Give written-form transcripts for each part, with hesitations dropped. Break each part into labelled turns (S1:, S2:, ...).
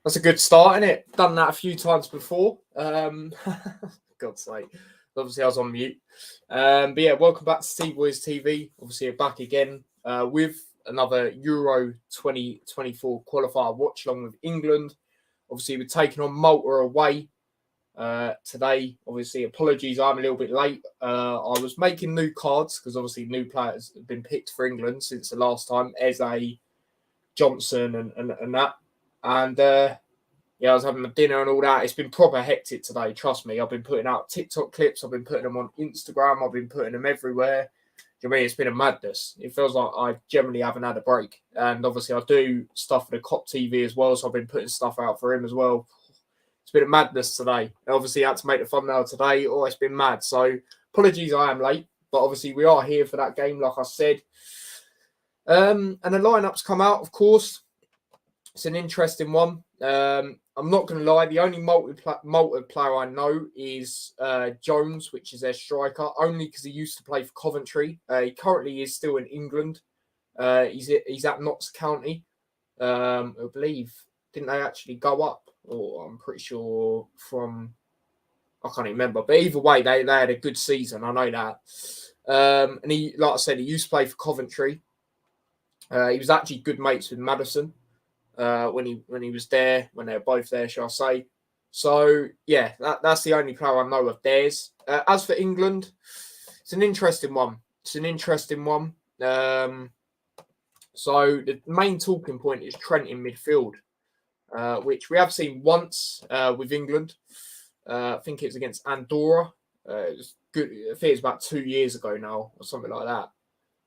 S1: That's a good start, isn't it? Done that a few times before. God's sake. Obviously, I was on mute. But yeah, welcome back to Steve Boys TV. Obviously, we're back again with another Euro 2024 qualifier watch-along with England. Obviously, we're taking on Malta away today. Obviously, apologies, I'm a little bit late. I was making new cards because obviously new players have been picked for England since the last time. Eze, Johnson and that. And yeah, I was having my dinner and all that. It's been proper hectic today. Trust me. I've been putting out TikTok clips. I've been putting them on Instagram. I've been putting them everywhere. Do you know what I mean? It's been a madness. It feels like I generally haven't had a break. And obviously, I do stuff for the COP TV as well. So I've been putting stuff out for him as well. It's been a madness today. Obviously, I had to make the thumbnail today. Oh, it's been mad. So apologies, I am late. But obviously, we are here for that game, like I said. And the lineup's come out, of course. It's an interesting one. I'm not going to lie. The only Malta player I know is Jones, which is their striker, only because he used to play for Coventry. He currently is still in England. He's at Notts County. I believe, didn't they actually go up? Or I'm pretty sure from, I can't even remember. But either way, they had a good season. I know that. And he, like I said, he used to play for Coventry. He was actually good mates with Maddison. When he was there, when they were both there, shall I say. So, yeah, that's the only player I know of theirs. As for England, it's an interesting one. So, the main talking point is Trent in midfield, which we have seen once with England. I think it was against Andorra. It was good. I think it was about 2 years ago now or something like that.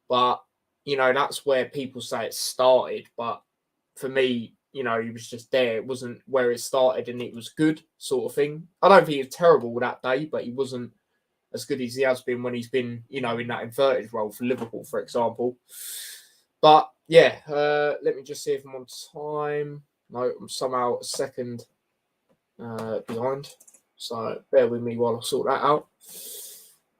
S1: But, you know, that's where people say it started. But for me, you know, he was just there. It wasn't where it started and it was good sort of thing. I don't think he was terrible that day, but he wasn't as good as he has been when he's been, you know, in that inverted role for Liverpool, for example. But, yeah, let me just see if I'm on time. No, I'm somehow a second behind. So bear with me while I sort that out.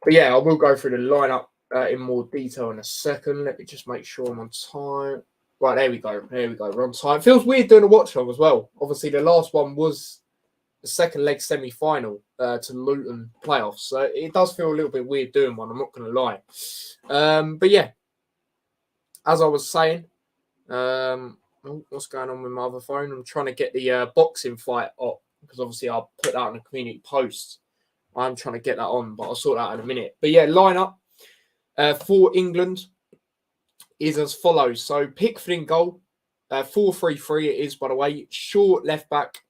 S1: But, yeah, I will go through the lineup in more detail in a second. Let me just make sure I'm on time. Right, there we go. We're on time. It feels weird doing a watch-along as well. Obviously, the last one was the second leg semi-final to Luton playoffs. So it does feel a little bit weird doing one. I'm not going to lie. But yeah, as I was saying, what's going on with my other phone? I'm trying to get the boxing fight up because obviously I'll put that on a community post. I'm trying to get that on, but I'll sort that out in a minute. But yeah, lineup for England is as follows. So Pickford in goal, 4-3-3 it is, by the way. Shaw left back,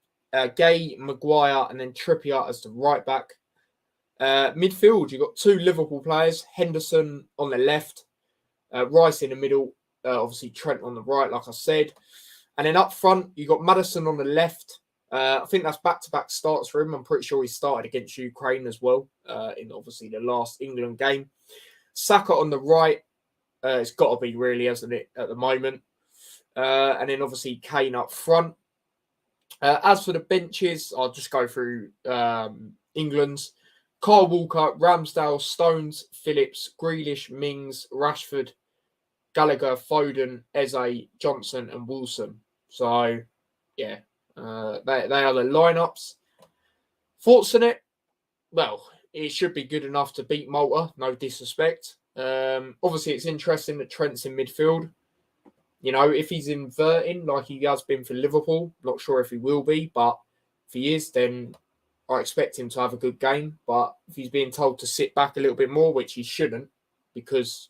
S1: Gay, Maguire, and then Trippier as the right back. Midfield, you've got two Liverpool players, Henderson on the left, Rice in the middle, obviously Trent on the right, like I said. And then up front, you've got Maddison on the left. I think that's back-to-back starts for him. I'm pretty sure he started against Ukraine as well in obviously the last England game. Saka on the right. It's got to be really, hasn't it, at the moment? And then obviously Kane up front. As for the benches, I'll just go through England's. Kyle Walker, Ramsdale, Stones, Phillips, Grealish, Mings, Rashford, Gallagher, Foden, Eze, Johnson and Wilson. So, yeah, they are the lineups. Thoughts on it? Well, it should be good enough to beat Malta, no disrespect. Obviously, it's interesting that Trent's in midfield. You know, if he's inverting like he has been for Liverpool, not sure if he will be, but if he is, then I expect him to have a good game. But if he's being told to sit back a little bit more, which he shouldn't, because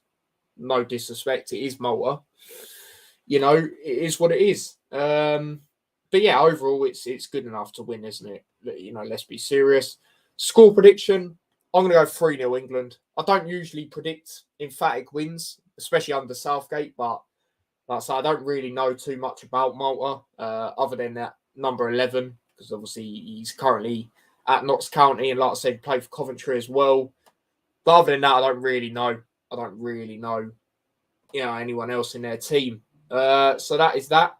S1: no disrespect, it is Malta. You know, it is what it is. But yeah, overall, it's good enough to win, isn't it? You know, let's be serious. Score prediction, I'm going to go 3-0 England. I don't usually predict emphatic wins, especially under Southgate, but like I say, I don't really know too much about Malta other than that number 11, because obviously he's currently at Notts County and like I said, played for Coventry as well. But other than that, I don't really know, you know, anyone else in their team. So that is that.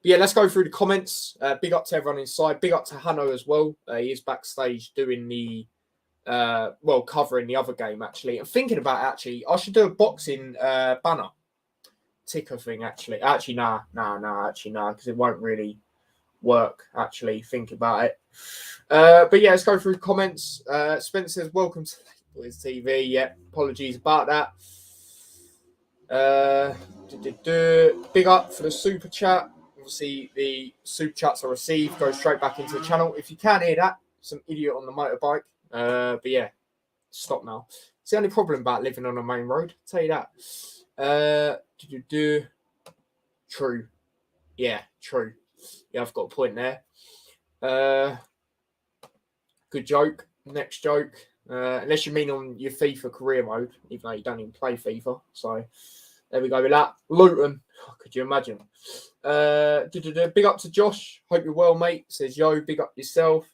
S1: Yeah, let's go through the comments. Big up to everyone inside. Big up to Hanno as well. He is backstage doing the, covering the other game, actually. I'm thinking about, actually, I should do a boxing banner. ticker thing, actually. Actually, nah, because it won't really work, actually. Think about it. But yeah, let's go through comments. Spencer says, welcome to Boys TV. Yeah, apologies about that. Big up for the super chat. Obviously, the super chats are received, go straight back into the channel. If you can hear that, some idiot on the motorbike. But yeah, stop now. It's the only problem about living on a main road. I'll tell you that. True. Yeah, true. Yeah, I've got a point there. Good joke. Next joke. Unless you mean on your FIFA career mode, even though you don't even play FIFA. So there we go with that. Luton. Could you imagine? Big up to Josh. Hope you're well, mate. Says, yo, big up yourself.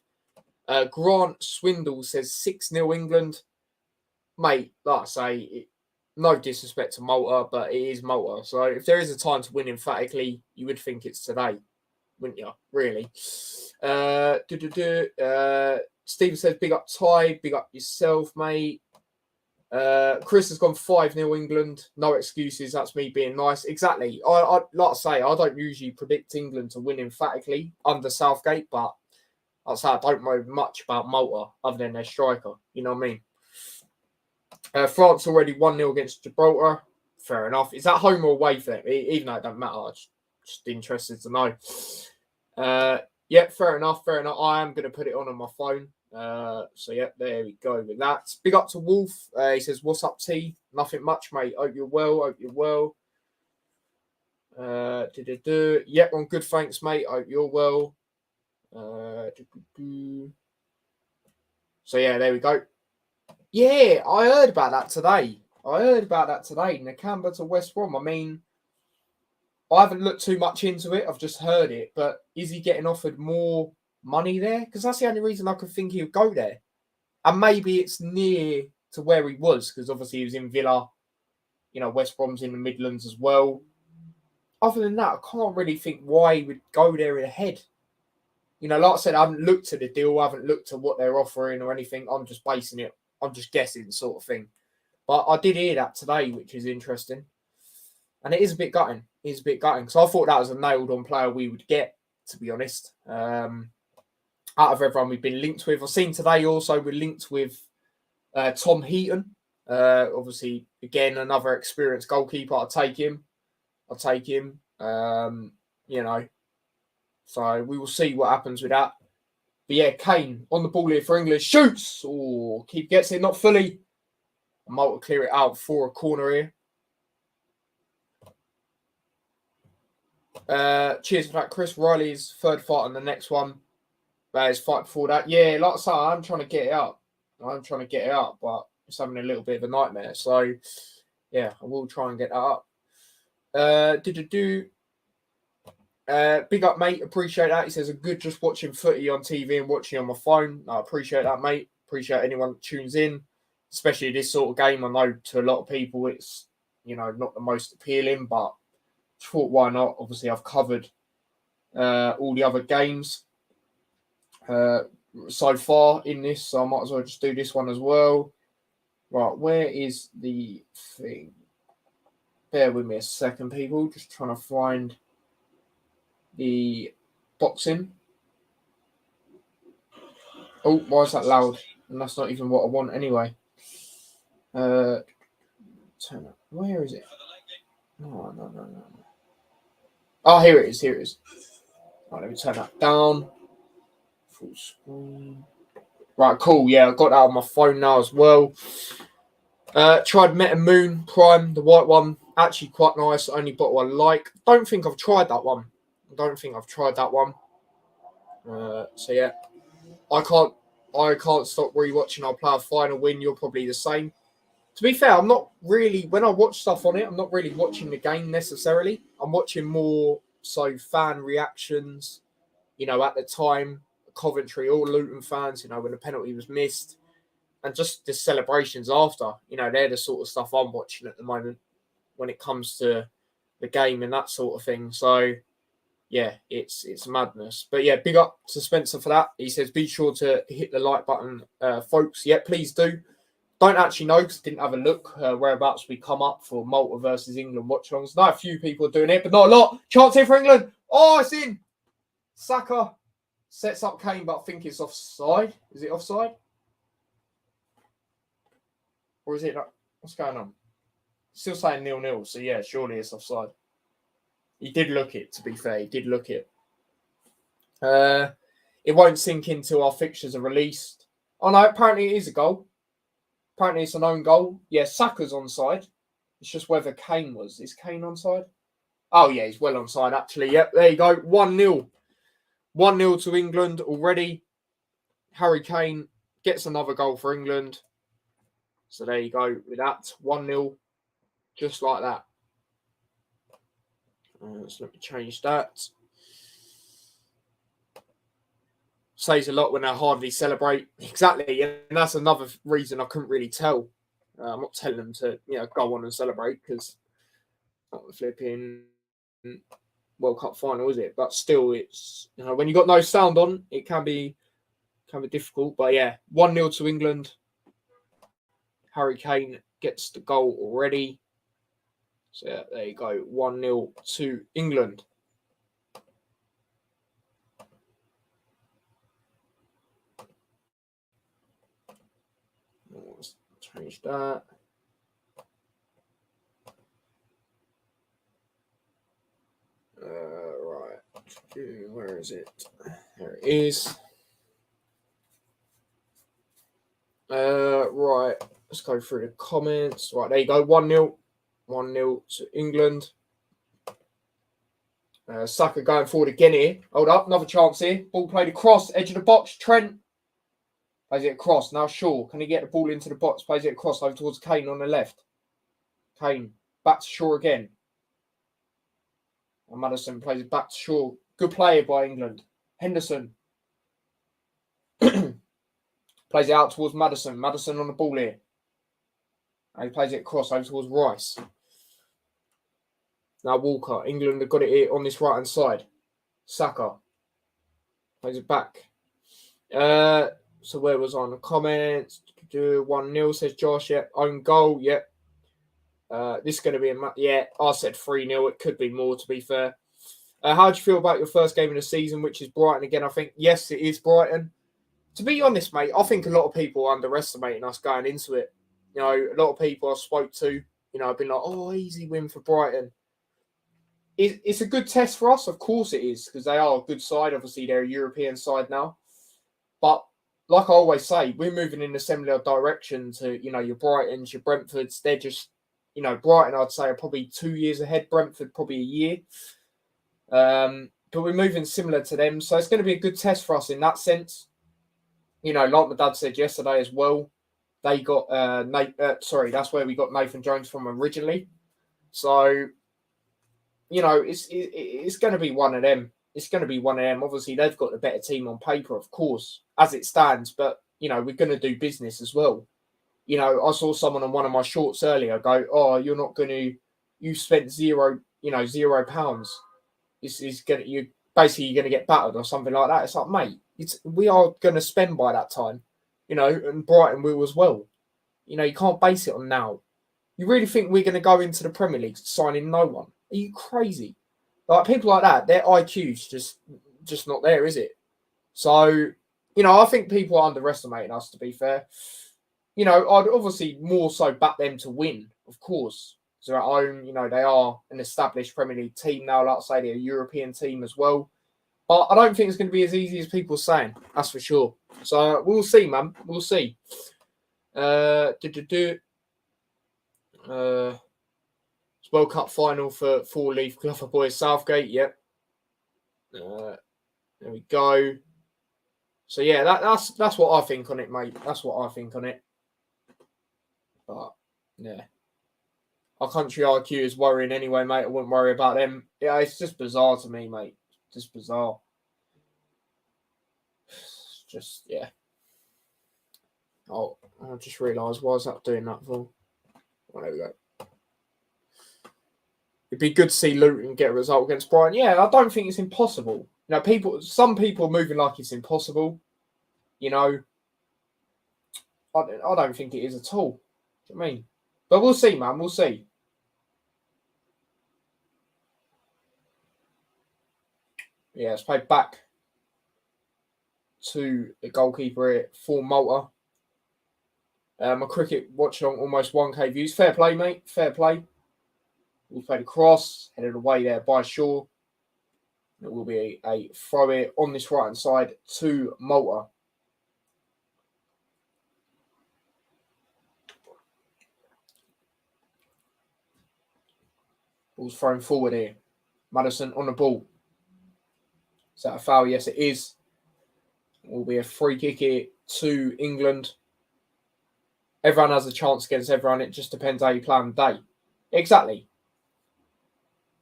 S1: Grant Swindle says 6-0 England. Mate, like I say, no disrespect to Malta, but it is Malta. So if there is a time to win emphatically, you would think it's today, wouldn't you? Really. Stephen says, big up Ty, big up yourself, mate. Chris has gone 5-0 England. No excuses. That's me being nice. Exactly. I like I say, I don't usually predict England to win emphatically under Southgate, but like I say, I don't know much about Malta other than their striker. You know what I mean? France already 1-0 against Gibraltar. Fair enough. Is that home or away for them? Even though it don't matter. I'm just interested to know. Yeah, fair enough. I am going to put it on my phone. So yeah, there we go with that. Big up to Wolf. He says, what's up, T? Nothing much, mate. Hope you're well. Yep, I'm good, thanks, mate. Hope you're well. So yeah, there we go. Yeah, I heard about that today. Nakamba to West Brom. I mean, I haven't looked too much into it. I've just heard it. But is he getting offered more money there? Because that's the only reason I could think he would go there. And maybe it's near to where he was, because obviously he was in Villa. You know, West Brom's in the Midlands as well. Other than that, I can't really think why he would go there ahead. You know, like I said, I haven't looked at the deal. I haven't looked at what they're offering or anything. I'm just basing it. I'm just guessing sort of thing. But I did hear that today, which is interesting. And it is a bit gutting. Because I thought that was a nailed-on player we would get, to be honest. Out of everyone we've been linked with. I've seen today also we're linked with Tom Heaton. Obviously, again, another experienced goalkeeper. I'll take him. You know. So we will see what happens with that. But yeah, Kane on the ball here for England. Shoots! Oh, keep gets it, not fully. Malta clear it out for a corner here. Cheers for that, Chris. Riley's third fight on the next one. His fight before that. Yeah, like I say, I'm trying to get it up. But it's having a little bit of a nightmare. So, yeah, I will try and get that up. Big up, mate. Appreciate that. He says, I'm good just watching footy on TV and watching on my phone. I appreciate that, mate. Appreciate anyone that tunes in, especially this sort of game. I know to a lot of people it's, you know, not the most appealing, but thought why not? Obviously, I've covered all the other games so far in this, so I might as well just do this one as well. Right, where is the thing? Bear with me a second, people. Just trying to find the boxing. Oh, why is that loud? And that's not even what I want anyway. Turn up. Where is it? No. Oh, here it is. Right, let me turn that down. Full screen. Right, cool. Yeah, I got that on my phone now as well. Tried Meta Moon Prime, the white one. Actually quite nice. Only bottle I like. Don't think I've tried that one. So yeah, I can't stop rewatching our player final win. You're probably the same. To be fair, I'm not really, when I watch stuff on it, I'm not really watching the game necessarily. I'm watching more so fan reactions, you know, at the time, Coventry, all Luton fans, you know, when the penalty was missed, and just the celebrations after. You know, they're the sort of stuff I'm watching at the moment when it comes to the game and that sort of thing. So, yeah, it's madness. But yeah, big up to Spencer for that. He says, be sure to hit the like button, folks. Yeah, please do. Don't actually know because didn't have a look whereabouts we come up for Malta versus England watchalongs. Know a few people doing it, but not a lot. Chance here for England. Oh, it's in. Saka sets up Kane, but I think it's offside. Is it offside? Or is it not? What's going on? Still saying 0-0. So yeah, surely it's offside. He did look it, to be fair. He did look it. It won't sink until our fixtures are released. Oh no, apparently it is a goal. Apparently it's an own goal. Yeah, Saka's onside. It's just whether Kane was. Is Kane onside? Oh yeah, he's well onside actually. Yep, there you go. 1-0. 1-0 to England already. Harry Kane gets another goal for England. So there you go with that. 1-0. Just like that. So let me change that. Says a lot when I hardly celebrate. Exactly. And that's another reason I couldn't really tell. I'm not telling them to, go on and celebrate because not the flipping World Cup final, is it? But still, it's, when you got no sound on, it can be difficult. But yeah, 1-0 to England. Harry Kane gets the goal already. So yeah, there you go. 1-0 to England. Let's change that. Right. Where is it? There it is. Right. Let's go through the comments. Right, there you go. 1-0. 1-0 to England. Saka going forward again here. Hold up. Another chance here. Ball played across. Edge of the box. Trent. Plays it across. Now Shaw. Can he get the ball into the box? Plays it across over towards Kane on the left. Kane. Back to Shaw again. And Maddison plays it back to Shaw. Good player by England. Henderson. Plays it out towards Maddison. Maddison on the ball here. And he plays it across over towards Rice. Now Walker. England have got it here on this right-hand side. Saka. Plays it back. So where was I on the comments? 1-0 says Josh. Yep. Own goal. Yep. This is going to be yeah, I said 3-0. It could be more, to be fair. How do you feel about your first game of the season, which is Brighton again? I think, yes, it is Brighton. To be honest, mate, I think a lot of people are underestimating us going into it. A lot of people I spoke to, have been like, oh, easy win for Brighton. It's a good test for us. Of course it is, because they are a good side. Obviously, they're a European side now. But like I always say, we're moving in a similar direction to, your Brightons, your Brentfords. They're just, Brighton, I'd say, are probably 2 years ahead. Brentford, probably a year. But we're moving similar to them. So it's going to be a good test for us in that sense. Like my dad said yesterday as well, they got that's where we got Nathan Jones from originally. So, it's going to be one of them. It's going to be one of them. Obviously, they've got the better team on paper, of course, as it stands. But, we're going to do business as well. I saw someone on one of my shorts earlier go, oh, you're not going to, you spent £0. You're going to get battered or something like that. It's like, mate, we are going to spend by that time, and Brighton will as well. You can't base it on now. You really think we're going to go into the Premier League signing no one? Are you crazy? Like, people like that, their IQ's just not there, is it? So, I think people are underestimating us, to be fair. I'd obviously more so back them to win, of course. So at home, they are an established Premier League team now. Like I say, they're a European team as well. But I don't think it's going to be as easy as people are saying. That's for sure. So we'll see, man. We'll see. World Cup final for four-leaf Clougher Boys Southgate. Yep. There we go. So yeah, that's what I think on it, mate. That's what I think on it. But yeah, our country IQ is worrying anyway, mate. I wouldn't worry about them. Yeah, it's just bizarre to me, mate. Just bizarre. Just yeah. Oh, I just realised, why is that doing that for? Oh, there we go. It'd be good to see Luton get a result against Brighton. Yeah, I don't think it's impossible. Some people are moving like it's impossible. I don't think it is at all. Do you know what I mean? But we'll see, man. We'll see. Yeah, it's played back to the goalkeeper here for Malta. My cricket watchalong almost 1K views. Fair play, mate. Fair play. We'll play the cross, headed away there by Shaw. It will be a throw here on this right hand side to Malta. Ball's thrown forward here. Madison on the ball. Is that a foul? Yes, it is. It will be a free kick here to England. Everyone has a chance against everyone. It just depends how you play on the day. Exactly.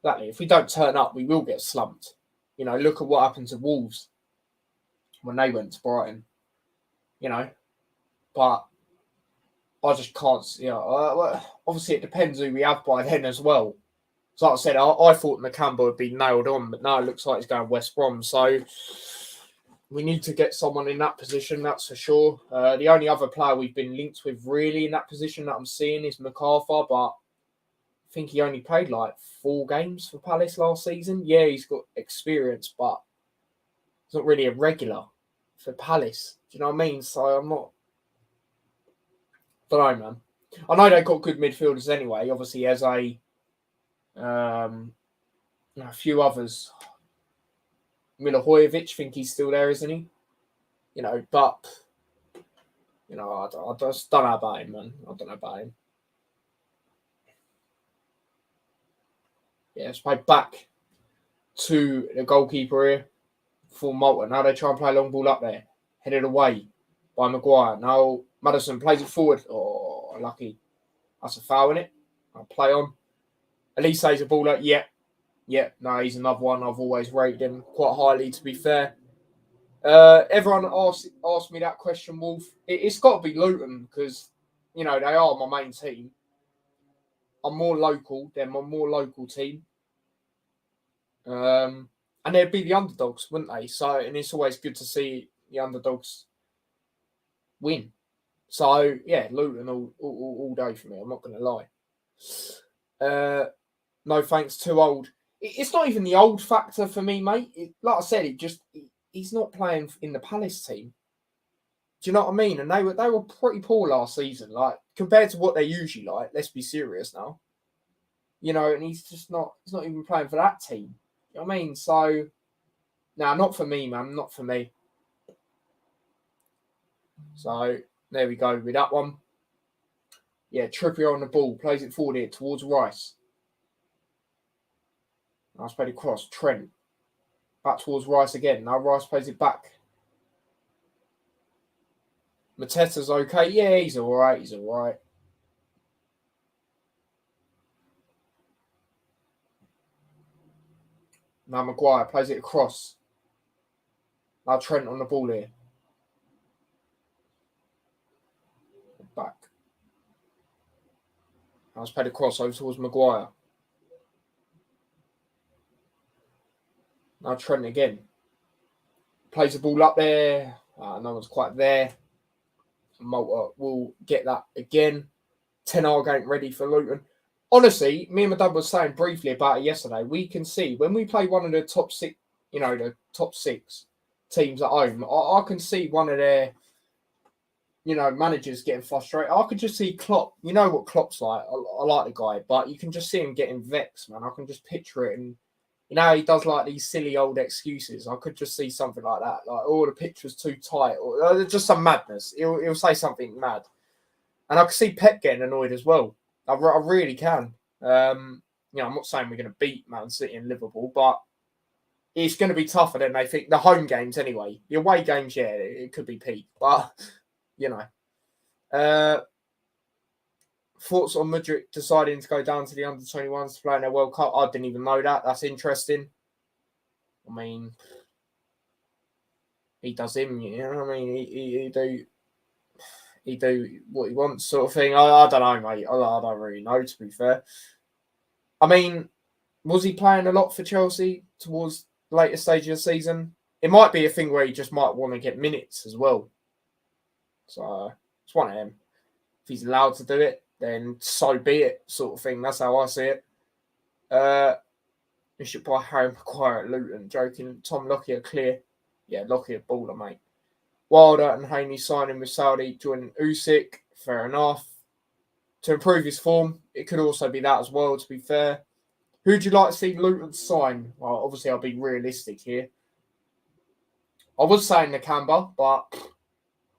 S1: If we don't turn up, we will get slumped. You know, look at what happened to Wolves when they went to Brighton. You know, but I just can't. You know, obviously it depends who we have by then as well. So like I said, I thought Nakamba would be nailed on, but now it looks like he's going West Brom. So we need to get someone in that position, that's for sure. The only other player we've been linked with really in that position that I'm seeing is MacArthur, but I think he only played like 4 games for Palace last season. Yeah, he's got experience, but he's not really a regular for Palace. Do you know what I mean? So I'm not... Don't know, man. I know they've got good midfielders anyway. Obviously, as a few others. Milivojevic, think he's still there, isn't he? You know, but you know, I just don't know about him, man. I don't know about him. Yeah, it's played back to the goalkeeper here for Malta. Now they try and play a long ball up there, headed away by Maguire. Now Madison plays it forward. Oh, lucky. That's a foul in it. I'll play on. Elise's a baller. Yeah. No, he's another one. I've always rated him quite highly, to be fair. Everyone asked me that question, Wolf. It's got to be Luton because, you know, they are my main team. I'm more local. They're my more local team. And they'd be the underdogs, wouldn't they? So, and it's always good to see the underdogs win. So, yeah, Luton all day for me. I'm not going to lie. No thanks, too old. It's not even the old factor for me, mate. Like I said, he's not playing in the Palace team. Do you know what I mean? And they were pretty poor last season, like compared to what they're usually like. Let's be serious now. You know, and he's not even playing for that team. You know what I mean? So, no, not for me, man. Not for me. So there we go with that one. Yeah, Trippier on the ball, plays it forward here towards Rice. Nice played across. Trent. Back towards Rice again. Now Rice plays it back. Mateta's okay. Yeah, he's all right. Now Maguire plays it across. Now Trent on the ball here. Back. Now it's played across over towards Maguire. Now Trent again. Plays the ball up there. No one's quite there. Malta will get that again. 10-hour game ready for Luton. Honestly, me and my dad was saying briefly about it yesterday. We can see when we play one of the top 6, you know, the top 6 teams at home, I can see one of their, you know, managers getting frustrated. I could just see Klopp. You know what Klopp's like. I like the guy, but you can just see him getting vexed, man. I can just picture it. And, you know, he does like these silly old excuses. I could just see something like that. Like, oh, the pitch was too tight. Or just some madness. He'll say something mad. And I can see Pep getting annoyed as well. I really can. You know, I'm not saying we're going to beat Man City and Liverpool, but it's going to be tougher than they think. The home games, anyway. The away games, yeah, it could be peak. But, you know. Thoughts on Mudryk deciding to go down to the under-21s to play in their World Cup? I didn't even know that. That's interesting. I mean, he does him, you know what I mean? He do what he wants, sort of thing. I don't know, mate. I don't really know, to be fair. I mean, was he playing a lot for Chelsea towards the later stage of the season? It might be a thing where he just might want to get minutes as well. So, It's one of them. If he's allowed to do it, then so be it, sort of thing. That's how I see it. We should buy Harry Maguire at Luton. Joking. Tom Lockyer clear. Yeah, Lockyer baller, mate. Wilder and Haney signing with Saudi, joining Usyk. Fair enough. To improve his form, it could also be that as well, to be fair. Who'd you like to see Luton sign? Well, obviously, I'll be realistic here. I was saying Nakamba, but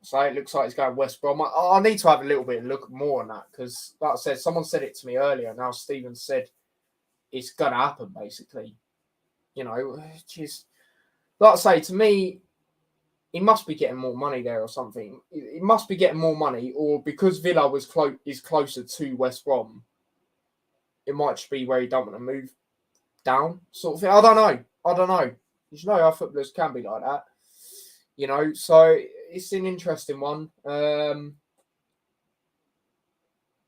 S1: so it looks like he's going West Brom. I need to have a little bit of look more on that because, like I said, someone said it to me earlier. Now Stephen said it's going to happen, basically. You know, just like I say, to me, he must be getting more money there or something. He must be getting more money, or because Villa is closer to West Brom, it might just be where he don't want to move down, sort of thing. I don't know. You know how footballers can be like that. You know, so it's an interesting one. I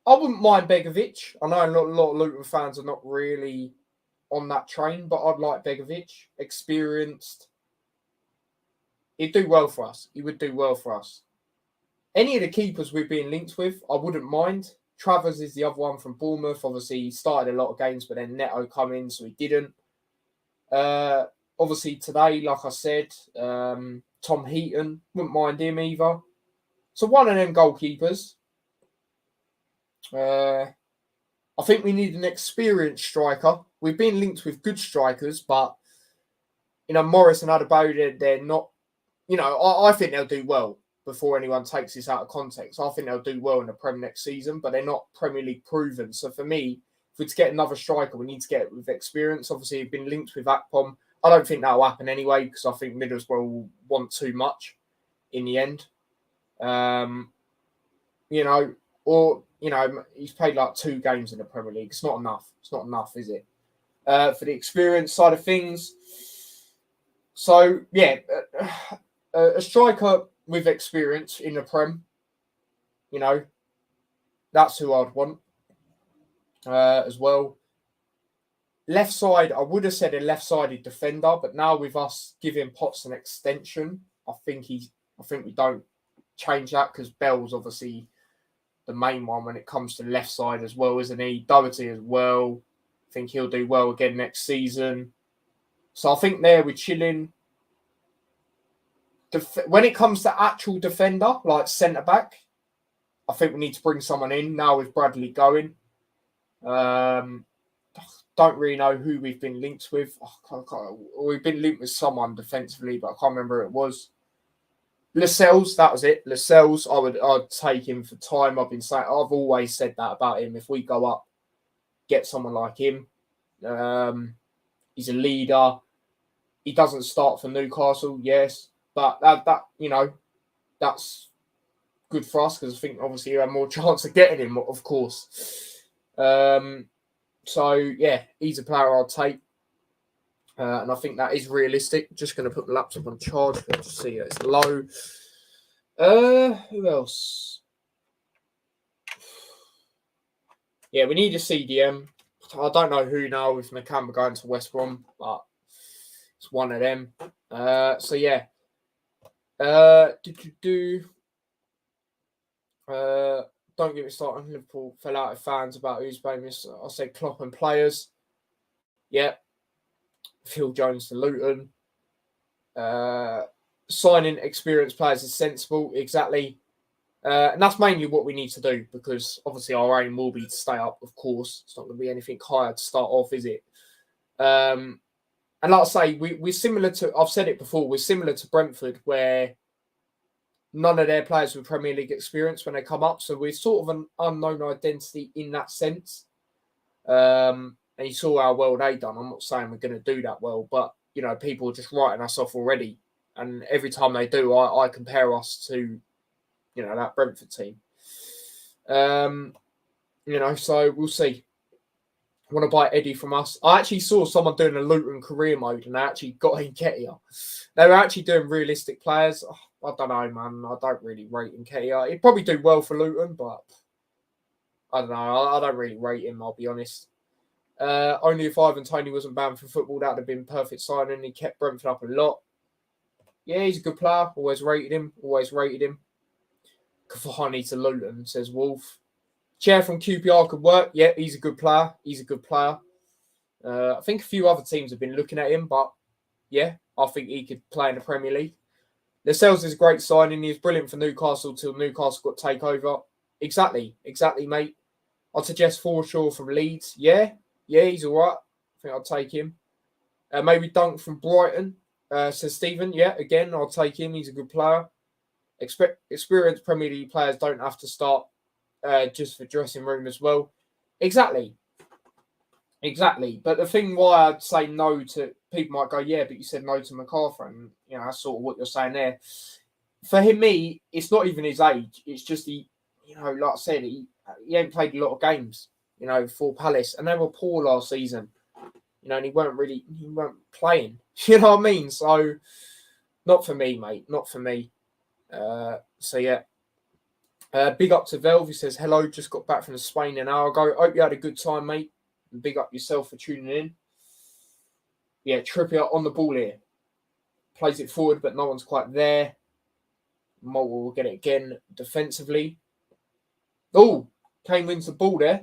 S1: wouldn't mind Begovic. I know a lot of Luton fans are not really on that train, but I'd like Begovic. Experienced. He'd do well for us. He would do well for us. Any of the keepers we're being linked with, I wouldn't mind. Travers is the other one from Bournemouth. Obviously, he started a lot of games, but then Neto come in, so he didn't. Obviously, today, like I said, Tom Heaton, wouldn't mind him either. So one of them goalkeepers. I think we need an experienced striker. We've been linked with good strikers, but, you know, Morris and Adebayo, they're not, you know, I think they'll do well before anyone takes this out of context. I think they'll do well in the Prem next season, but they're not Premier League proven. So for me, if we're to get another striker, we need to get it with experience. Obviously, we've been linked with Akpom. I don't think that'll happen anyway, because I think Middlesbrough will want too much in the end. You know, or, you know, he's played like 2 games in the Premier League. It's not enough. It's not enough, is it? For the experience side of things. So, yeah, a striker with experience in the Prem, you know, that's who I'd want as well. Left side, I would have said a left-sided defender, but now with us giving Potts an extension, I think we don't change that, because Bell's obviously the main one when it comes to left side as well, isn't he? Doherty as well. I think he'll do well again next season. So I think there we're chilling. When it comes to actual defender, like centre-back, I think we need to bring someone in now with Bradley going. Don't really know who we've been linked with. We've been linked with someone defensively, but I can't remember who it was. Lascelles, that was it. Lascelles, I'd take him for time. I've always said that about him. If we go up, get someone like him. He's a leader. He doesn't start for Newcastle, yes, but that you know, that's good for us, because I think obviously you have more chance of getting him, of course. So yeah, he's a player I'll take. And I think that is realistic. Just going to put the laptop on charge. Let's see, it's low. Who else? Yeah, we need a CDM. I don't know who now with Nakamba going to West Brom, but it's one of them. So yeah. Don't get me started. Liverpool fell out of fans about who's famous. I said Klopp and players. Yeah. Phil Jones to Luton. Signing experienced players is sensible, exactly. And that's mainly what we need to do, because obviously our aim will be to stay up, of course. It's not going to be anything higher to start off, is it? And like I say, we're similar to, I've said it before, we're similar to Brentford, where none of their players with Premier League experience when they come up. So we're sort of an unknown identity in that sense. And you saw how well they done. I'm not saying we're going to do that well, but, you know, people are just writing us off already. And every time they do, I compare us to, you know, that Brentford team. You know, so we'll see. Want to buy Eddie from us. I actually saw someone doing a Luton career mode, and they actually got Nketiah. They were actually doing realistic players. I don't know, man. I don't really rate Nketiah. He'd probably do well for Luton, but I don't know. I don't really rate him, I'll be honest. Only if Ivan Toney wasn't banned from football, that would have been perfect signing. He kept Brentford up a lot. Yeah, he's a good player. Always rated him. Cavani to Luton, says Wolf. Chair from QPR could work. Yeah, he's a good player. I think a few other teams have been looking at him, but yeah, I think he could play in the Premier League. Lascelles is a great signing. He was brilliant for Newcastle till Newcastle got takeover. Exactly, mate. I'd suggest Forshaw from Leeds. Yeah, he's all right. I think I'll take him. Maybe Dunk from Brighton, says Stephen. Yeah, again, I'll take him. He's a good player. Experienced Premier League players don't have to start just for dressing room as well. Exactly. But the thing why I'd say no to people might go, yeah, but you said no to MacArthur, and that's sort of what you're saying there. For me, it's not even his age. It's just like I said, he ain't played a lot of games, for Palace, and they were poor last season. And he weren't playing. You know what I mean? So, not for me, mate. Not for me. So yeah. Big up to Velv. He says, hello, just got back from Spain an hour ago. Hope you had a good time, mate. And big up yourself for tuning in. Yeah, Trippier on the ball here. Plays it forward, but no one's quite there. Malta will get it again defensively. Oh, Kane wins the ball there.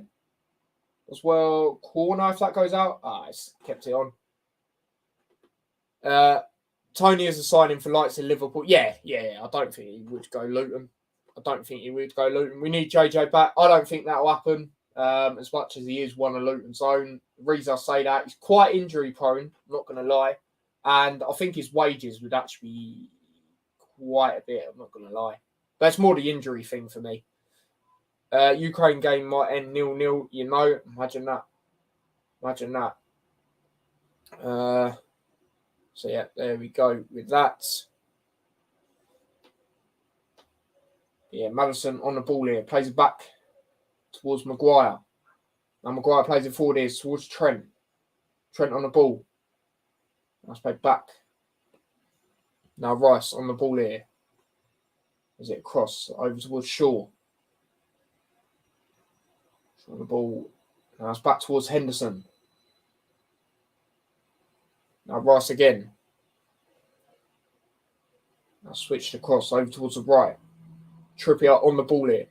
S1: As well, corner if that goes out. It's kept it on. Tony is a signing for Lights in Liverpool. Yeah. I don't think he would go Luton. We need JJ back. I don't think that will happen. As much as he is one of Luton's own. The reason I say that, he's quite injury prone, I'm not going to lie. And I think his wages would actually be quite a bit, I'm not going to lie. But it's more the injury thing for me. Ukraine game might end 0-0, imagine that. So yeah, there we go with that. Yeah, Madison on the ball here, plays it back towards Maguire. Now Maguire plays it forward here towards Trent. Trent on the ball. Let's play back. Now Rice on the ball here. Is it cross over towards Shaw? On the ball. Now it's back towards Henderson. Now Rice again. Now switched across over towards the right. Trippier on the ball here.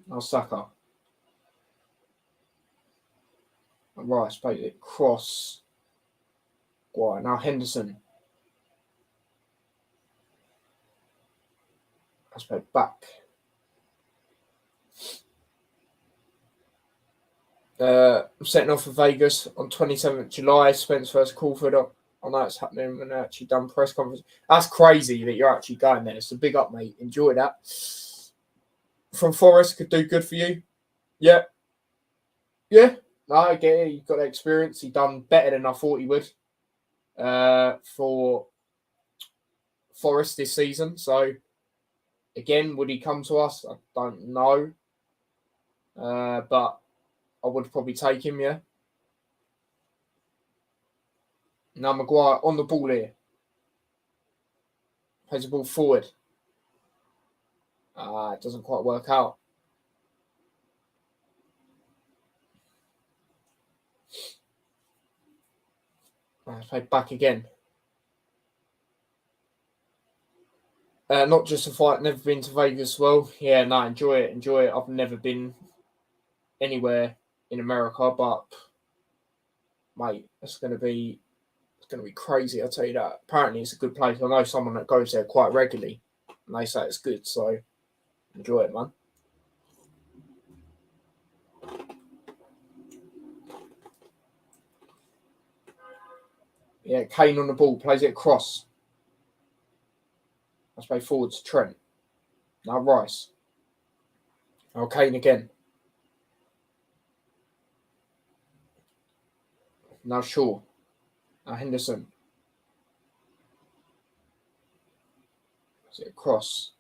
S1: Now Saka. Now Rice plays it cross. Now Henderson. Let's play back. I'm setting off for Vegas on 27th July. Spence versus Crawford. I know it's happening when they're actually done press conference. That's crazy that you're actually going there. It's a big up, mate. Enjoy that. From Forest could do good for you. Yeah. No, I get it. You've got the experience. He done better than I thought he would for Forest this season. So, again, would he come to us? I don't know. But I would probably take him, yeah. Now Maguire on the ball here. Plays the ball forward. It doesn't quite work out. Let's play back again. Not just a fight. Never been to Vegas. Well, yeah, no, enjoy it. I've never been anywhere in America, but mate, it's going to be crazy. I'll tell you that. Apparently, it's a good place. I know someone that goes there quite regularly, and they say it's good. So enjoy it, man. Yeah, Kane on the ball, plays it across. Let's play forward to Trent. Now Rice. Now Kane again. Now Shaw. Now Henderson. Is it across?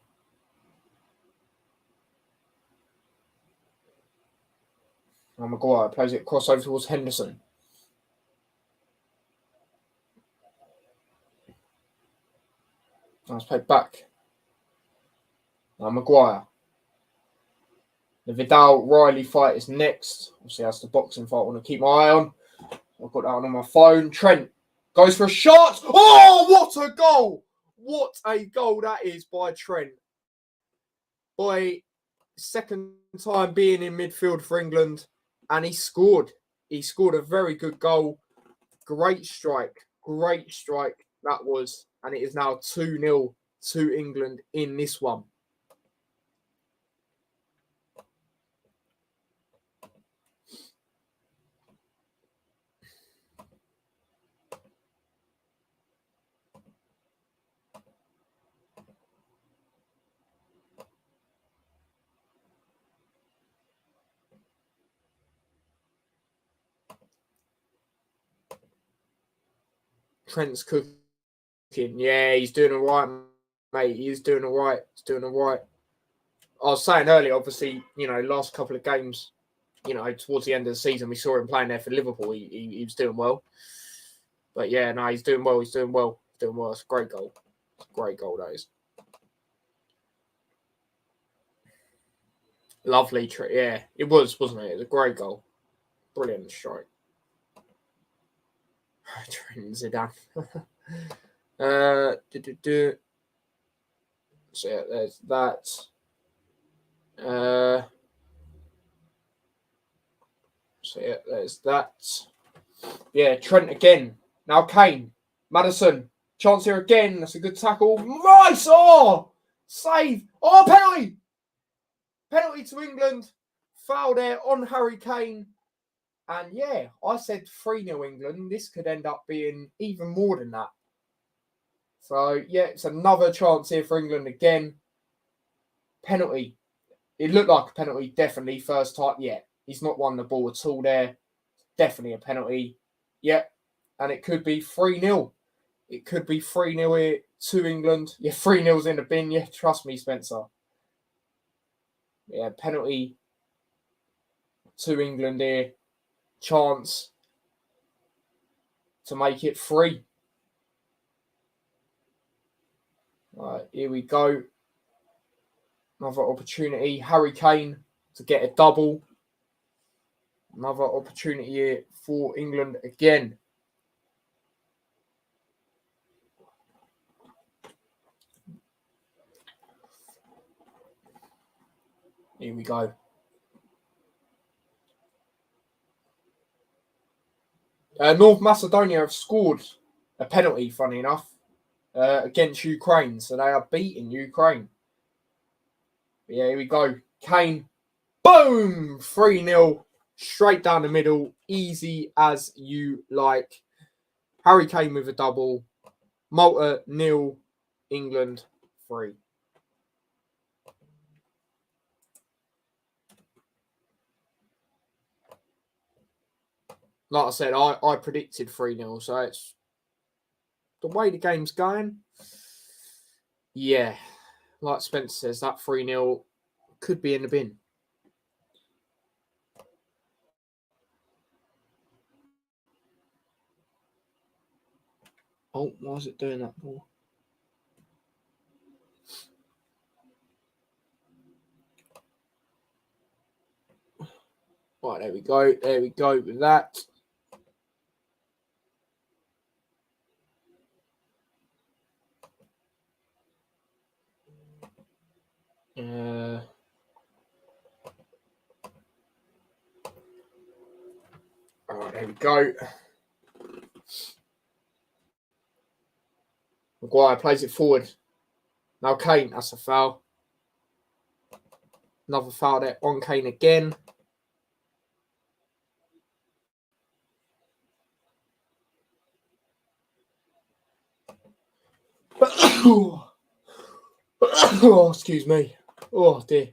S1: Now Maguire plays it across over towards Henderson. Let's play back. Now Maguire. The Vidal-Riley fight is next. Obviously, that's the boxing fight I want to keep my eye on. I've got that on my phone. Trent goes for a shot. Oh, what a goal! What a goal that is by Trent. By second time being in midfield for England, and he scored. He scored a very good goal. Great strike that was, and it is now 2-0 to England in this one. Trent's cooking. Yeah, he's doing all right, mate. He's doing all right. I was saying earlier, obviously, last couple of games, towards the end of the season, we saw him playing there for Liverpool. He was doing well. But yeah, no, he's doing well. It's a great goal. It's a great goal, that is. Lovely trick. Yeah, it was, wasn't it? It was a great goal. Brilliant strike. Trent Zidane. So yeah, there's that. So yeah, there's that. Yeah, Trent again. Now Kane. Maddison. Chance here again. That's a good tackle. Rice! Oh! Save! Oh, penalty! Penalty to England. Foul there on Harry Kane. And yeah, I said 3-0 England. This could end up being even more than that. So yeah, it's another chance here for England again. Penalty. It looked like a penalty, definitely. First time. Yeah, he's not won the ball at all there. Definitely a penalty. Yep. And it could be 3-0. It could be 3-0 here to England. Yeah, 3-0's in the bin. Yeah, trust me, Spencer. Yeah, penalty to England here. Chance to make it 3. All right, here we go. Another opportunity. Harry Kane to get a double. Another opportunity here for England again. Here we go. North Macedonia have scored a penalty, funny enough, against Ukraine. So they are beating Ukraine. But yeah, here we go. Kane. Boom! 3-0. Straight down the middle. Easy as you like. Harry Kane with a double. Malta 0. England 3. Like I said, I predicted 3-0, so it's the way the game's going. Yeah, like Spencer says, that 3-0 could be in the bin. Oh, why is it doing that for? Right, there we go. There we go with that. All right, there we go. Maguire plays it forward. Now Kane, that's a foul. Another foul there on Kane again. Oh, excuse me. Oh, dear.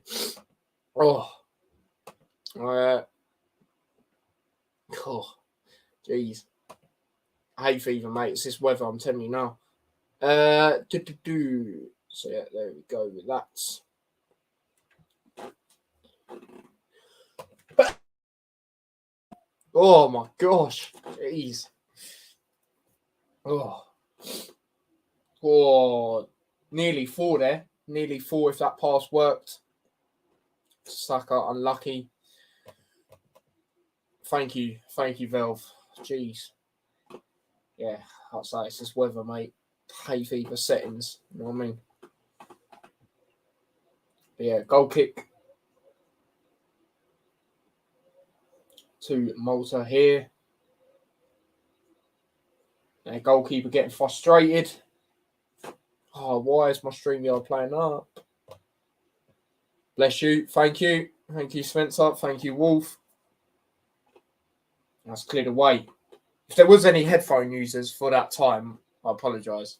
S1: Oh. Oh, jeez. Hay fever, mate. It's this weather, I'm telling you now. So, yeah, there we go with that. Oh, my gosh. Jeez. Oh, nearly 4 there. Nearly 4 if that pass worked. Saka, unlucky. Thank you, Valve. Jeez. Yeah, I'll say it's this weather, mate. hay fever settings. You know what I mean? But yeah, goal kick to Malta here. Their goalkeeper getting frustrated. Oh, why is my StreamYard playing up? Bless you. Thank you. Thank you, Spencer. Thank you, Wolf. That's cleared away. If there was any headphone users for that time, I apologise.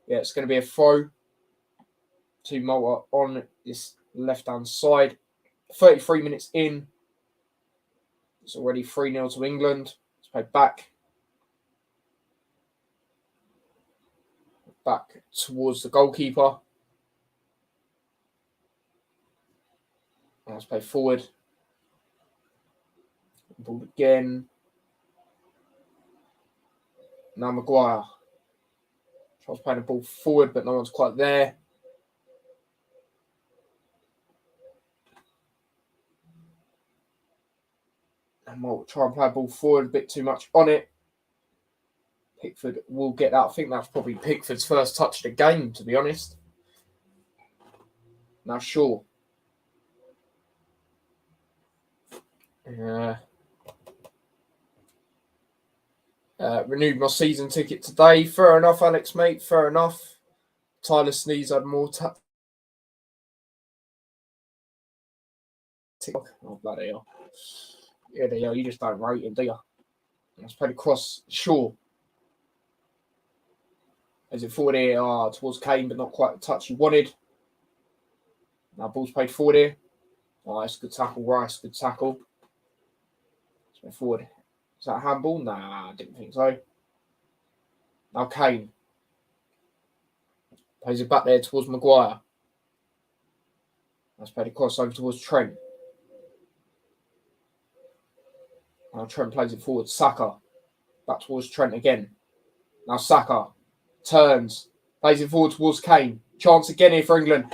S1: Yeah, it's going to be a throw to Malta on this left-hand side. 33 minutes in. It's already 3-0 to England. Let's play back. Back towards the goalkeeper. Let's play forward. Ball again. Now Maguire. Tries playing the ball forward, but no one's quite there. And we'll try and play the ball forward, a bit too much on it. Pickford will get that. I think that's probably Pickford's first touch of the game, to be honest. Now, sure. Renewed my season ticket today. Fair enough, Alex, mate. Fair enough. Tyler Sneeze had more Oh, bloody hell. Yeah, they are. You just don't rate him, do you? Let's play the cross. Sure. As it forward here towards Kane, but not quite the touch he wanted. Now ball's played forward here. Nice, good tackle, Rice. Good tackle. Let's play forward. Is that a handball? Nah, I didn't think so. Now Kane. Plays it back there towards Maguire. Let's play the cross over towards Trent. Now Trent plays it forward. Saka. Back towards Trent again. Now Saka. Turns. Plays it forward towards Kane. Chance again here for England.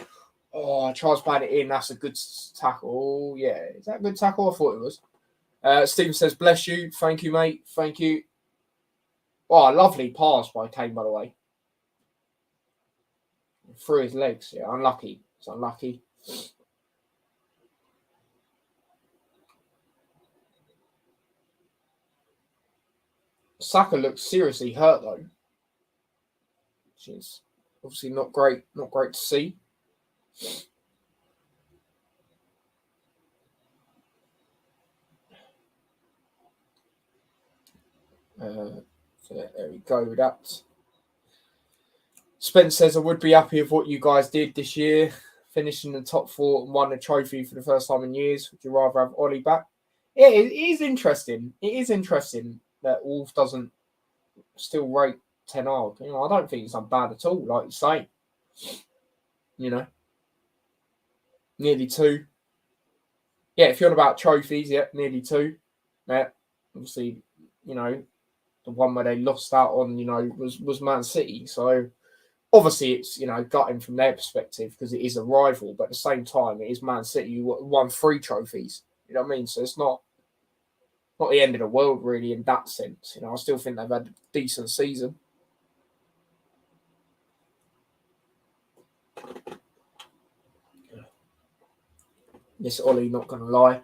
S1: Oh, tries playing it in. That's a good tackle. Yeah, is that a good tackle? I thought it was. Stephen says, bless you. Thank you, mate. Thank you. Oh, lovely pass by Kane, by the way. Through his legs. Yeah, unlucky. It's unlucky. Saka looks seriously hurt, though. Which is obviously not great. Not great to see. So there we go with that. Spence says, I would be happy with what you guys did this year, finishing in the top 4 and won a trophy for the first time in years. Would you rather have Ollie back? Yeah, it is interesting. It is interesting that Wolf doesn't still rate Ten Hag. You know, I don't think it's done bad at all, like you say. You know, nearly 2. Yeah, if you're on about trophies, yeah, nearly 2. Yeah, obviously, you know, the one where they lost out on, you know, was Man City. So obviously it's, you know, gutting from their perspective because it is a rival, but at the same time, it is Man City who won 3 trophies. You know what I mean? So it's not the end of the world really in that sense. You know, I still think they've had a decent season. Yes, Ollie, not going to lie.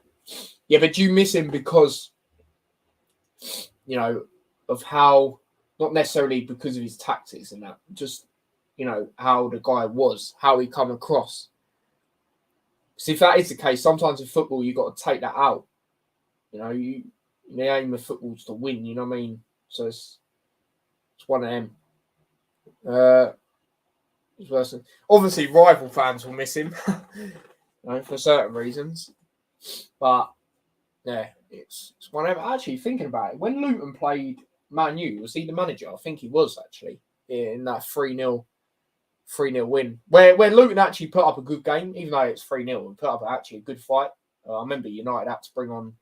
S1: Yeah, but do you miss him because, you know, of how, not necessarily because of his tactics and that, just, you know, how the guy was, how he come across. Because if that is the case, sometimes in football, you've got to take that out. You know, the aim of football is to win, you know what I mean? So it's one of them. Obviously, rival fans will miss him, you know, for certain reasons. But yeah, it's one of them. Actually, thinking about it, when Luton played Man U, was he the manager? I think he was actually in that 3-0 win, where Luton actually put up a good game, even though it's 3-0, and put up actually a good fight. I remember United had to bring on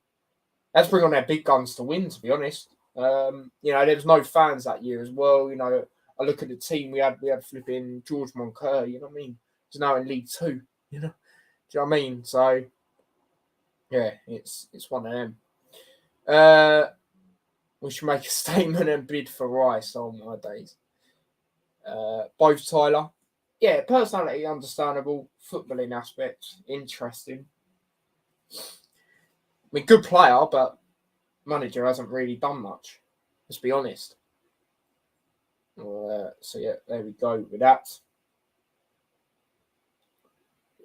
S1: their big guns to win. To be honest, you know, there was no fans that year as well. You know, I look at the team we had flipping George Moncur. You know what I mean? He's now in League 2. You know, do you know what I mean? So yeah, it's one of them. We should make a statement and bid for Rice. Oh my days. Both Tyler. Yeah, personality, understandable. Footballing aspect, interesting. I mean, good player, but manager hasn't really done much. Let's be honest. So yeah, there we go with that.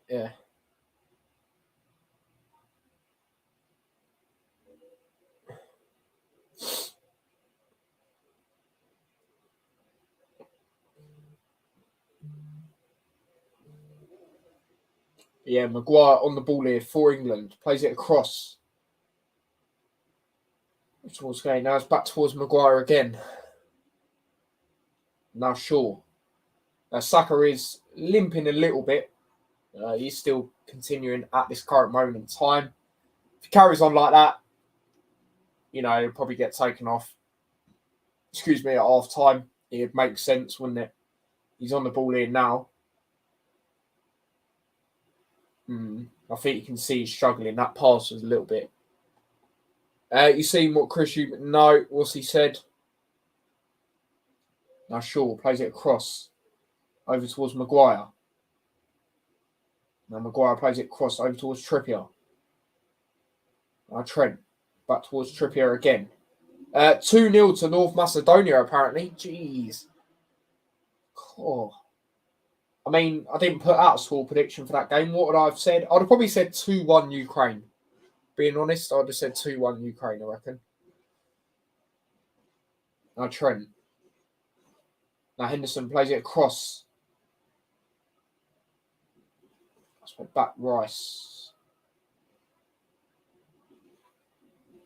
S1: Yeah. Yeah, Maguire on the ball here for England. Plays it across towards Kane. Now it's back towards Maguire again. Now Shaw. Saka is limping a little bit. He's still continuing at this current moment in time. If he carries on like that, he'll probably get taken off. At half time. It'd make sense, wouldn't it? He's on the ball here now. I think you can see he's struggling. That pass was a little bit. You seen what Chris No, what's he said? Now Shaw plays it across over towards Maguire. Now Maguire plays it across over towards Trippier. Now Trent back towards Trippier again. 2-0 to North Macedonia, apparently. Jeez. Oh. I mean, I didn't put out a score prediction for that game. What would I have said? I'd have probably said 2-1 Ukraine. Being honest, I'd have said 2-1 Ukraine, I reckon. Now Trent. Now Henderson plays it across. Let's back Rice.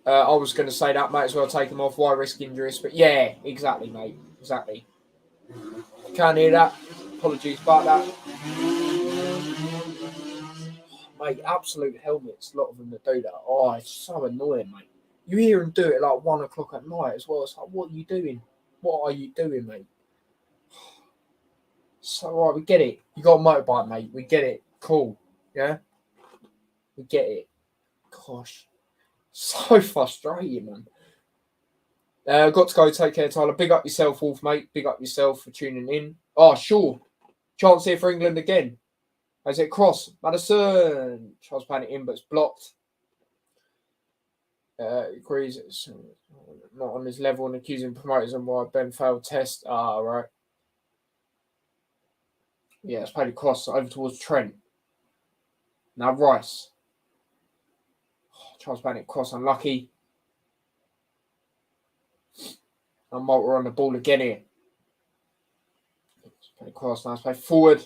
S1: I was going to say that might as well take him off. Why risk injuries? But yeah, exactly, mate. Exactly. Can't hear that. Apologies about that. Mate, absolute helmets. A lot of them that do that. Oh, it's so annoying, mate. You hear them do it at like 1 o'clock at night as well. It's like, what are you doing? What are you doing, mate? So, right, we get it. You got a motorbike, mate. We get it. Cool. Yeah? We get it. Gosh. So frustrating, man. Got to go. Take care, Tyler. Big up yourself, Wolf, mate. Big up yourself for tuning in. Oh, sure. Chance here for England again. As it cross. Madison. Tries playing it in, but it's blocked. Agrees it's not on his level and accusing promoters and why Ben failed test. Right. Yeah, it's played across over towards Trent. Now Rice. Tries playing it cross, unlucky. And Malta on the ball again here. It's played across, now it's played forward.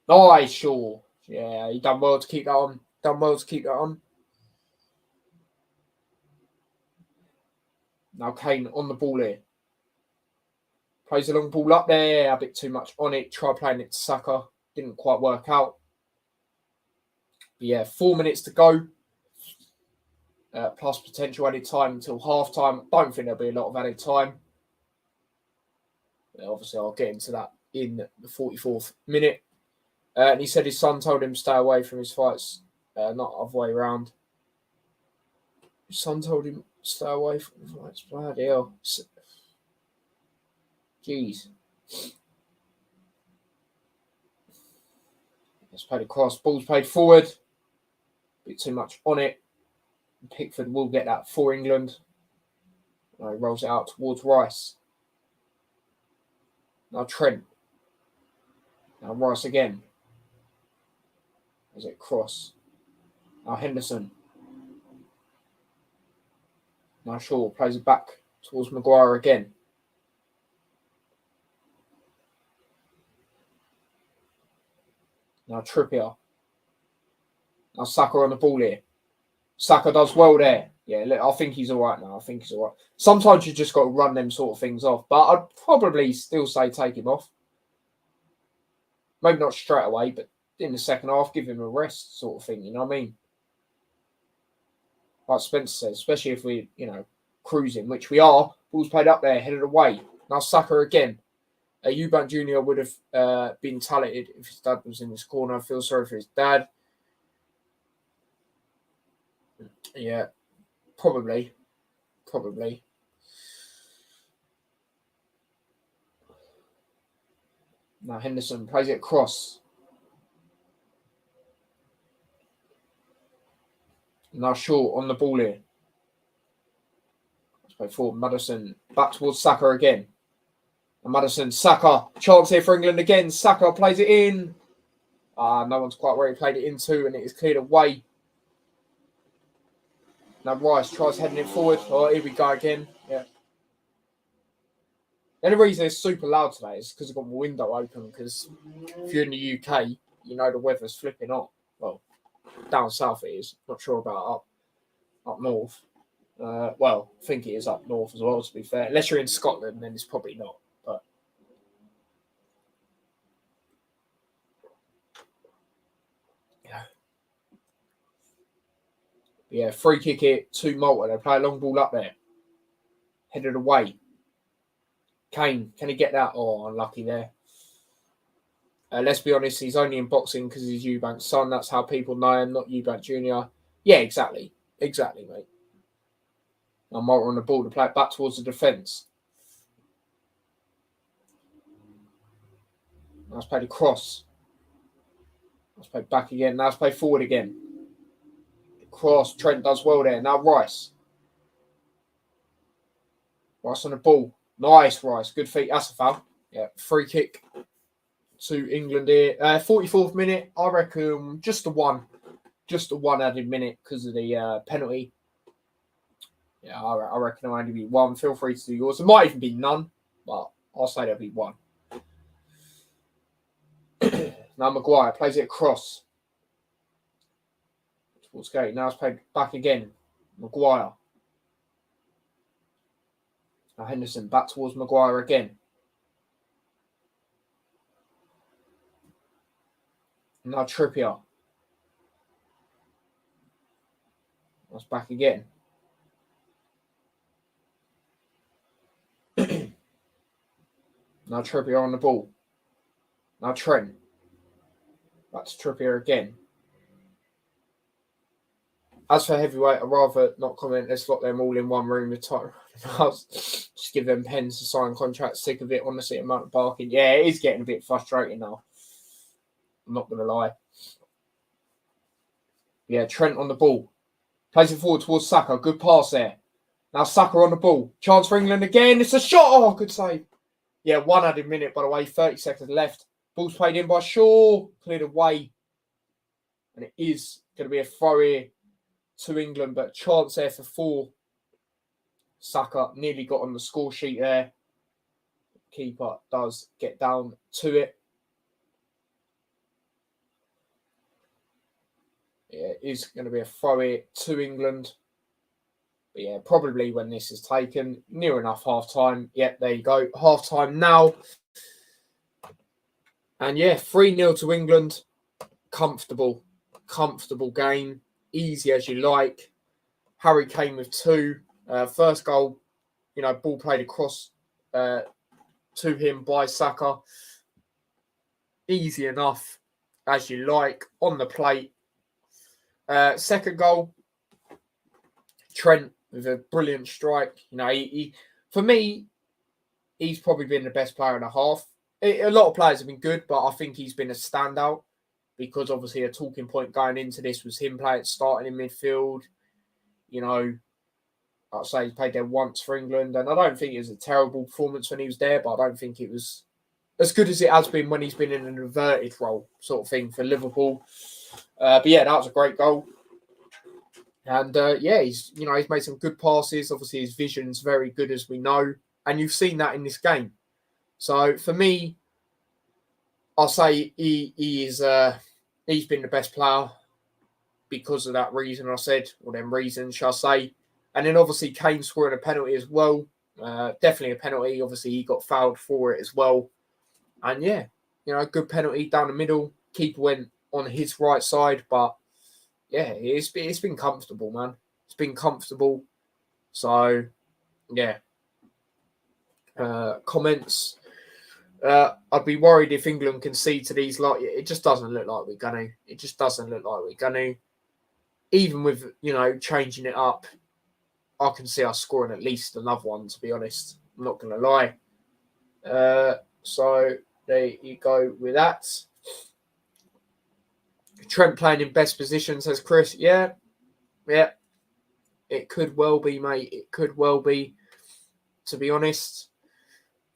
S1: Nice, sure. Yeah, he done well to keep that on. Now Kane on the ball here. Plays a long ball up there. A bit too much on it. Try playing it to Saka. Didn't quite work out. But yeah, 4 minutes to go. Plus potential added time until half time. Don't think there'll be a lot of added time. Obviously, I'll get into that in the 44th minute. And he said his son told him to stay away from his fights. Not other way around. His son told him to stay away from his fights. Bloody hell. Jeez. It's played across. Ball's played forward. A bit too much on it. Pickford will get that for England. He rolls it out towards Rice. Now Trent. Now Rice again. As it cross. Now Henderson. Now Shaw plays it back towards Maguire again. Now Trippier. Now Saka on the ball here. Saka does well there. Yeah, look, I think he's all right now. Sometimes you just got to run them sort of things off. But I'd probably still say take him off. Maybe not straight away, but in the second half, give him a rest sort of thing. You know what I mean? Like Spencer says, especially if we're, cruising, which we are. Ball's played up there, headed away. Now Saka again. Eubank Jr. would have been talented if his dad was in this corner. I feel sorry for his dad. Yeah, probably. Now Henderson plays it across. Now Shaw on the ball here. Let's play forward. Maddison back towards Saka again. And Maddison, Saka, chance here for England again. Saka plays it in. No one's quite where he played it into, and it is cleared away. Now Rice tries heading it forward. Oh, here we go again. Yeah. The only reason it's super loud today is because I've got my window open, because if you're in the UK, you know the weather's flipping hot. Well, down south it is. Not sure about up north. Well, I think it is up north as well, to be fair. Unless you're in Scotland, then it's probably not. But yeah, free kick it to Malta. They play a long ball up there. Headed away. Kane, can he get that? Oh, unlucky there. Let's be honest, he's only in boxing because he's Eubank's son. That's how people know him, not Eubank Jr. Yeah, exactly. Exactly, mate. Now Malta on the ball to play it back towards the defence. Now let's play the cross. Let's play back again. Now let's play forward again. The cross. Trent does well there. Now Rice. Rice on the ball. Nice, Rice. Good feet. That's a foul. Yeah, free kick to England here. 44th minute. I reckon just the one added minute because of the penalty. Yeah, I reckon it'll only be one. Feel free to do yours. It might even be none, but I'll say there'll be one. Now Maguire plays it across towards Gate. Now it's played back again. Maguire. Now Henderson back towards Maguire again. Now Trippier. That's back again. Now Trippier on the ball. Now Trent. Back to Trippier again. As for heavyweight, I'd rather not comment. Let's lock them all in one room with time. Just give them pens to sign contracts. Sick of it. Honestly, amount of barking. Yeah, it is getting a bit frustrating now. I'm not going to lie. Yeah, Trent on the ball. Plays it forward towards Saka. Good pass there. Now Saka on the ball. Chance for England again. It's a shot. Oh, good save. Yeah, one added minute, by the way. 30 seconds left. Ball's played in by Shaw. Cleared away. And it is going to be a throw here to England, but chance there for 4. Saka nearly got on the score sheet there. Keeper does get down to it. Yeah, it is going to be a throw here to England. But yeah, probably when this is taken, near enough half time. Yep, there you go. Half time now. And yeah, 3-0 to England. Comfortable game. Easy as you like. Harry Kane with 2. First goal, ball played across to him by Saka. Easy enough as you like on the plate. Second goal, Trent with a brilliant strike. He for me, he's probably been the best player in a half. A lot of players have been good, but I think he's been a standout because obviously a talking point going into this was him starting in midfield. I'd say he played there once for England, and I don't think it was a terrible performance when he was there, but I don't think it was as good as it has been when he's been in an inverted role sort of thing for Liverpool. But yeah, that was a great goal. And he's made some good passes. Obviously, his vision's very good, as we know, and you've seen that in this game. So for me, I'll say he's been the best player because of that reason I said, or them reasons, shall I say. And then obviously Kane scoring a penalty as well. Definitely a penalty. Obviously, he got fouled for it as well. And yeah, good penalty down the middle. Keeper went on his right side, but yeah, it's been comfortable, man. It's been comfortable. So yeah. Comments. I'd be worried if England concede to these. It just doesn't look like we're gonna. It just doesn't look like we're gonna. Even with changing it up, I can see us scoring at least another one. To be honest, I'm not gonna lie. So there you go with that. Trent playing in best position, says Chris. Yeah. It could well be, mate. It could well be, to be honest.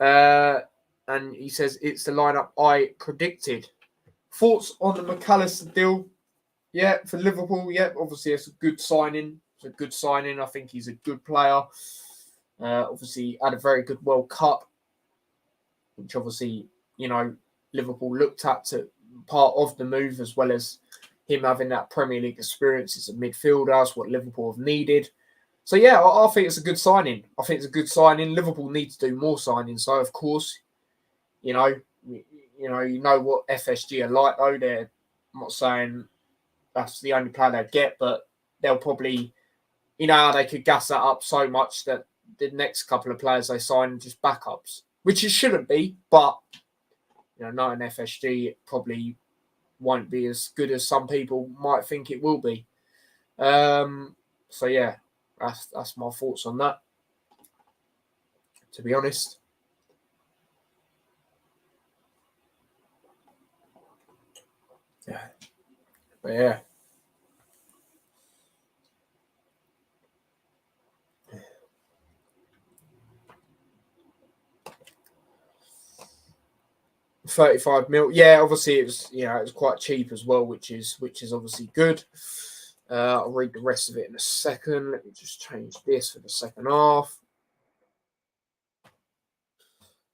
S1: And he says it's the lineup I predicted. Thoughts on the McAllister deal? Yeah, for Liverpool, yeah, obviously it's a good signing. It's a good signing. I think he's a good player. Obviously had a very good World Cup, which obviously, Liverpool looked at to part of the move, as well as him having that Premier League experience as a midfielder. That's what Liverpool have needed. So yeah, I think it's a good signing. Liverpool need to do more signings. So of course, you know what FSG are like though. I'm not saying that's the only player they get, but they'll probably, how they could gas that up so much that the next couple of players they sign are just backups, which it shouldn't be. But knowing FSG, it probably won't be as good as some people might think it will be. So yeah, that's my thoughts on that, to be honest. Yeah. But yeah. $35 million. Yeah, obviously it was quite cheap as well, which is obviously good. I'll read the rest of it in a second. Let me just change this for the second half.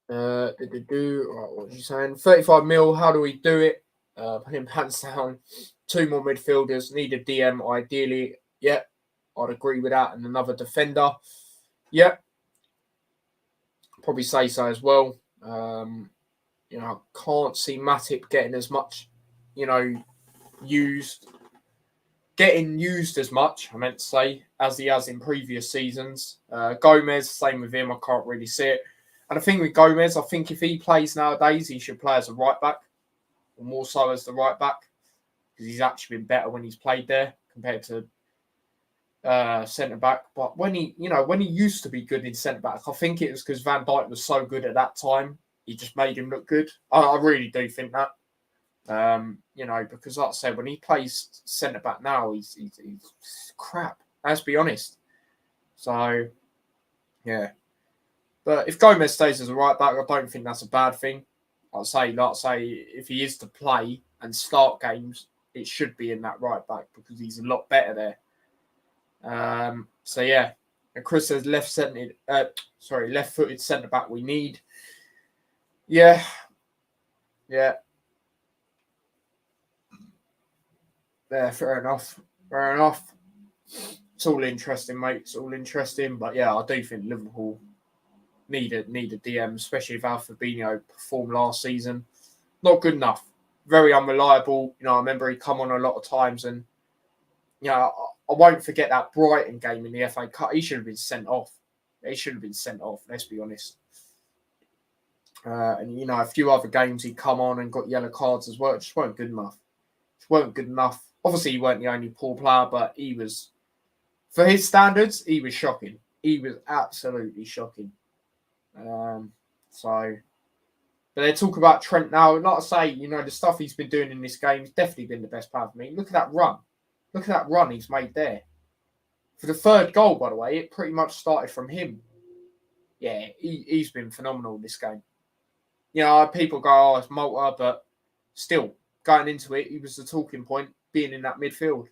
S1: Right, what was you saying? 35 mil. How do we do it? Put him hands down. 2 more midfielders. Need a DM ideally. Yeah, I'd agree with that. And another defender. Yeah, probably say so as well. I can't see Matip getting as much, getting used as much, I meant to say, as he has in previous seasons. Gomez, same with him. I can't really see it. And the thing with Gomez, I think if he plays nowadays, he should play as a right back, or more so as the right back, because he's actually been better when he's played there compared to centre back. But when he used to be good in centre back, I think it was because Van Dijk was so good at that time. He just made him look good. I really do think that. Because like I said, when he plays centre back now, he's crap. Let's be honest. So, yeah. But if Gomez stays as a right back, I don't think that's a bad thing. I'd say, if he is to play and start games, it should be in that right back because he's a lot better there. So yeah. And Chris says left-footed centre back we need. Yeah. Yeah, fair enough. It's all interesting, mate. It's all interesting. But yeah, I do think Liverpool need a DM, especially if Fabinho performed last season. Not good enough. Very unreliable. I remember he come on a lot of times, and I won't forget that Brighton game in the FA Cup. He should have been sent off. Let's be honest. And a few other games he come on and got yellow cards as well. It just weren't good enough. Obviously, he weren't the only poor player, but he was, for his standards, he was shocking. He was absolutely shocking. But they talk about Trent now. Like I say, the stuff he's been doing in this game has definitely been the best part for me. Look at that run. He's made there. For the third goal, by the way, it pretty much started from him. Yeah, he's been phenomenal this game. People go, oh, it's Malta, but still, going into it, he was the talking point, being in that midfield.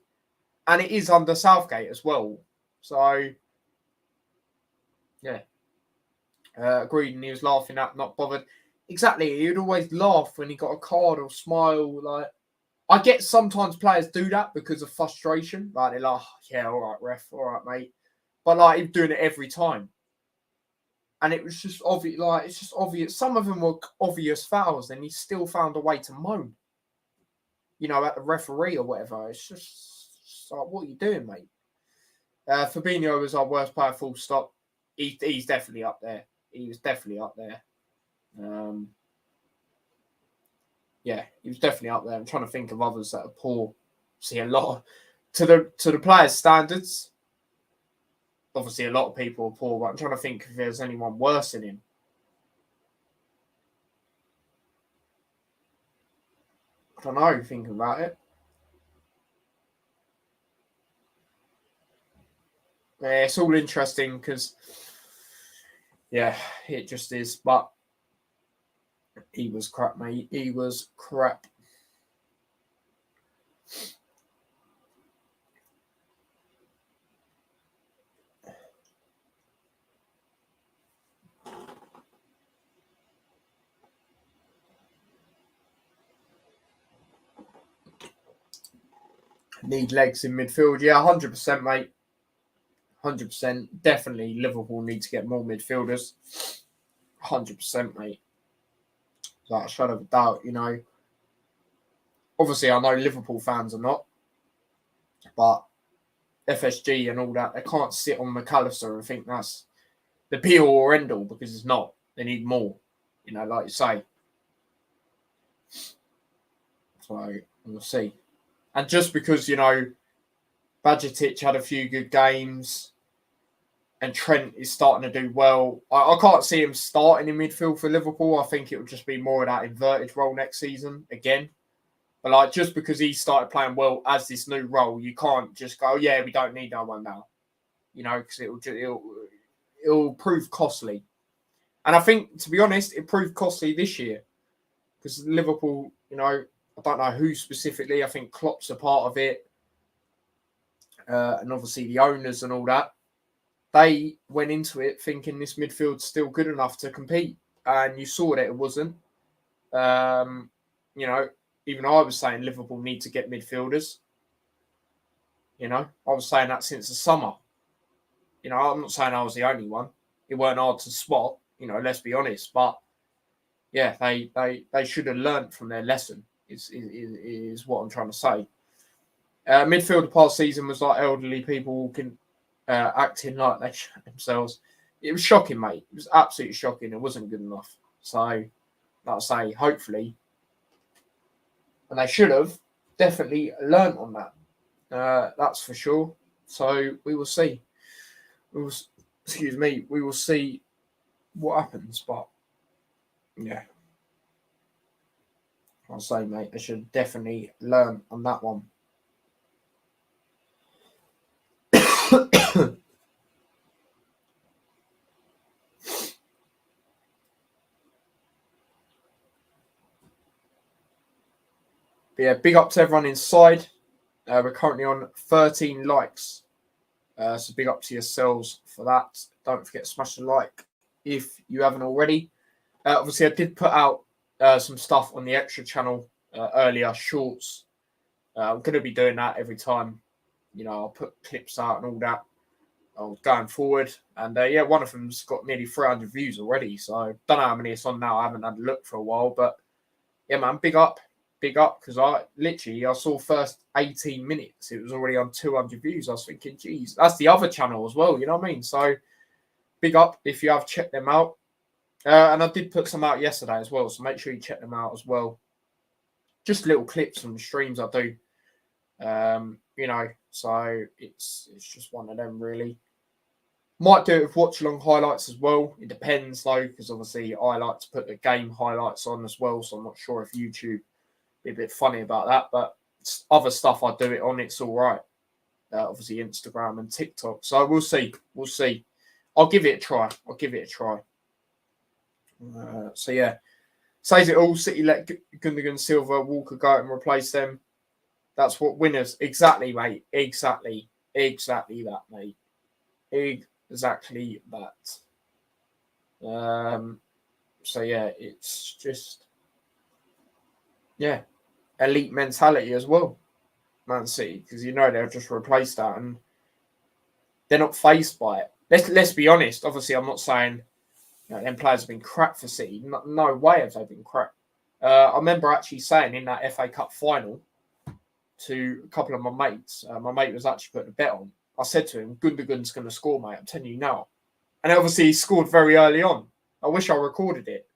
S1: And it is under Southgate as well. So, yeah. Agreed, and he was laughing at, not bothered. Exactly, he'd always laugh when he got a card or smile. Like, I get sometimes players do that because of frustration. Like, they're like, oh, yeah, all right, ref, all right, mate. But, like, he's doing it every time. And it was just obvious, it's just obvious. Some of them were obvious fouls, and he still found a way to moan. At the referee or whatever. It's just like, what are you doing, mate? Fabinho was our worst player, full stop. He's definitely up there. He was definitely up there. Yeah, he was definitely up there. I'm trying to think of others that are poor. See, a lot to the players' standards. Obviously, a lot of people are poor, but I'm trying to think if there's anyone worse than him. I don't know, thinking about it. Yeah, it's all interesting because, yeah, it just is. But he was crap, mate. He was crap. Need legs in midfield. Yeah, 100%, mate. 100%. Definitely Liverpool need to get more midfielders. 100%, mate. Like a shadow of a doubt, you know. Obviously, I know Liverpool fans are not, but FSG and all that, they can't sit on McAllister and think that's the be all or end all because it's not. They need more, you know, like you say. So we'll see. And just because, you know, Bajcetic had a few good games and Trent is starting to do well, I can't see him starting in midfield for Liverpool. I think it would just be more of that inverted role next season again. But like just because he started playing well as this new role, you can't just go, yeah, we don't need no one now. You know, because it'll prove costly. And I think, to be honest, it proved costly this year because Liverpool, you know, I don't know who specifically. I think Klopp's a part of it, and obviously the owners and all that. They went into it thinking this midfield's still good enough to compete, and you saw that it wasn't. You know, even I was saying Liverpool need to get midfielders. You know, I was saying that since the summer. You know, I'm not saying I was the only one. It weren't hard to spot. You know, let's be honest, but yeah, they should have learnt from their lesson. Is what I'm trying to say. Midfield the past season was like elderly people walking, acting like they shot themselves. It was shocking, mate. It was absolutely shocking. It wasn't good enough. So, like I say, hopefully, and they should have definitely learnt on that. That's for sure. So we will see. Excuse me. We will see what happens. But yeah, I'll say, mate, they should definitely learn on that one. But yeah, big up to everyone inside. We're currently on 13 likes. So big up to yourselves for that. Don't forget to smash the like if you haven't already. Obviously, I did put out some stuff on the extra channel earlier, shorts. I'm going to be doing that every time. You know, I'll put clips out and all that. Going forward. And yeah, one of them's got nearly 300 views already. So I don't know how many it's on now. I haven't had a look for a while. But yeah, man, big up. Big up. Because I saw first 18 minutes. It was already on 200 views. I was thinking, geez, that's the other channel as well. You know what I mean? So big up if you have checked them out. And I did put some out yesterday as well. So make sure you check them out as well. Just little clips from the streams I do. You know, so it's just one of them really. Might do it with Watchalong highlights as well. It depends though, because obviously I like to put the game highlights on as well. So I'm not sure if YouTube be a bit funny about that, but other stuff I do it on, it's all right. Obviously Instagram and TikTok. So we'll see. We'll see. I'll give it a try. So yeah, says it all. City let Gundogan, Silva, Walker go and replace them. That's what winners. Exactly, mate. Exactly that, mate. Exactly that. So yeah, it's just elite mentality as well, Man City, because you know they'll just replace that and they're not phased by it. Let's be honest. Obviously, I'm not saying them players have been crap for City. No way have they been crap. I remember actually saying in that FA Cup final to a couple of my mates. My mate was actually putting a bet on. I said to him, Gundogan's going to score, mate. I'm telling you now. And obviously, he scored very early on. I wish I recorded it.